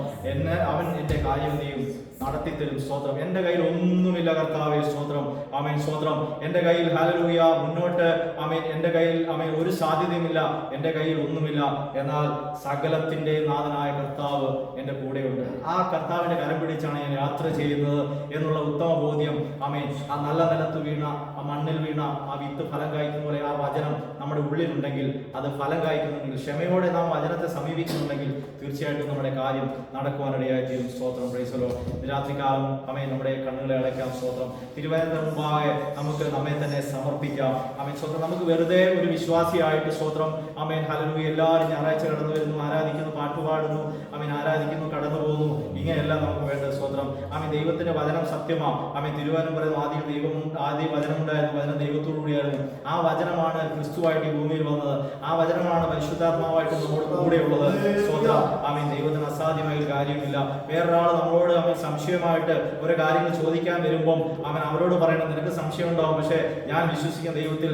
അവൻ എന്റെ കാര്യം ചെയ്യും, നടത്തിത്തരും. സ്തോത്രം. എന്റെ കയ്യിൽ ഒന്നുമില്ല കർത്താവേ. സ്തോത്രം. ആമേൻ. സ്തോത്രം. എന്റെ കയ്യിൽ ഹല്ലേലൂയ മുന്നോട്ട് ആമേൻ എന്റെ കയ്യിൽ ആമേൻ ഒരു സാധ്യതയുമില്ല, എന്റെ കയ്യിൽ ഒന്നുമില്ല. എന്നാൽ സകലത്തിന്റെ നാഥനായ കർത്താവ് എന്റെ കൂടെയുണ്ട്. ആ കർത്താവിന്റെ കരം പിടിച്ചാണ് ഞാൻ യാത്ര ചെയ്യുന്നത് എന്നുള്ള ഉത്തമ ബോധ്യം ആമേൻ ആ നല്ല നിലത്ത് വീണ, ആ മണ്ണിൽ വീണ ആ വിത്ത് ഫലം കായ്ക്കുന്ന പോലെ ആ വചനം നമ്മുടെ ഉള്ളിലുണ്ടെങ്കിൽ, അത് ഫലം കായ്ക്കുന്നുണ്ടെങ്കിൽ, ക്ഷമയോടെ നാം വചനത്തെ സമീപിക്കുന്നുണ്ടെങ്കിൽ തീർച്ചയായിട്ടും നമ്മുടെ കാര്യം നടക്കുവാനിടയായി തീരും. സ്തോത്രം. Praise the Lord. രാത്രികാലം ആമേൻ നമ്മുടെ കണ്ണുകളെ അടയ്ക്കാം. സ്തോത്രം. തിരുവചനത്തിന് മുമ്പാകെ നമുക്ക് നമ്മെ തന്നെ സമർപ്പിക്കാം. ആമേൻ. സ്തോത്രം. നമുക്ക് വെറുതെ ഒരു വിശ്വാസിയായിട്ട് സ്തോത്രം ആമേൻ ഹല്ലേലൂയ എല്ലാവരും ഞായറാഴ്ച കടന്നു വരുന്നു, ആരാധിക്കുന്നു, പാട്ടുപാടുന്നു, ആമേൻ ആരാധിക്കുന്നു, കടന്നു പോകുന്നു, ഇങ്ങനെയല്ല നമുക്ക് വേണ്ടത്. സ്തോത്രം. ആമേൻ ദൈവത്തിന്റെ വചനം സത്യമാണ്. ആമേൻ തിരുവചനം പറയുന്നു ആദ്യം വചനം ഉണ്ടായിരുന്നു, വചനം ദൈവത്തോടു കൂടിയായിരുന്നു. ആ വചനമാണ് ക്രിസ്തുവായിട്ട് ഈ ഭൂമിയിൽ വന്നത്. ആ വചനമാണ് പരിശുദ്ധാത്മാവായിട്ട് നമ്മുടെ കൂടെയുള്ളത്. സ്തോത്രം. ആമേൻ ദൈവത്തിന് അസാധ്യമായ ഒരു കാര്യമില്ല. വേറൊരാൾ നമ്മളോട് അവൻ സംശയമായിട്ട് ഒരു കാര്യങ്ങൾ ചോദിക്കാൻ വരുമ്പം അവൻ അവരോട് പറയണം, നിനക്ക് സംശയം ഉണ്ടാവും, പക്ഷേ ഞാൻ വിശ്വസിക്കുന്ന ദൈവത്തിൽ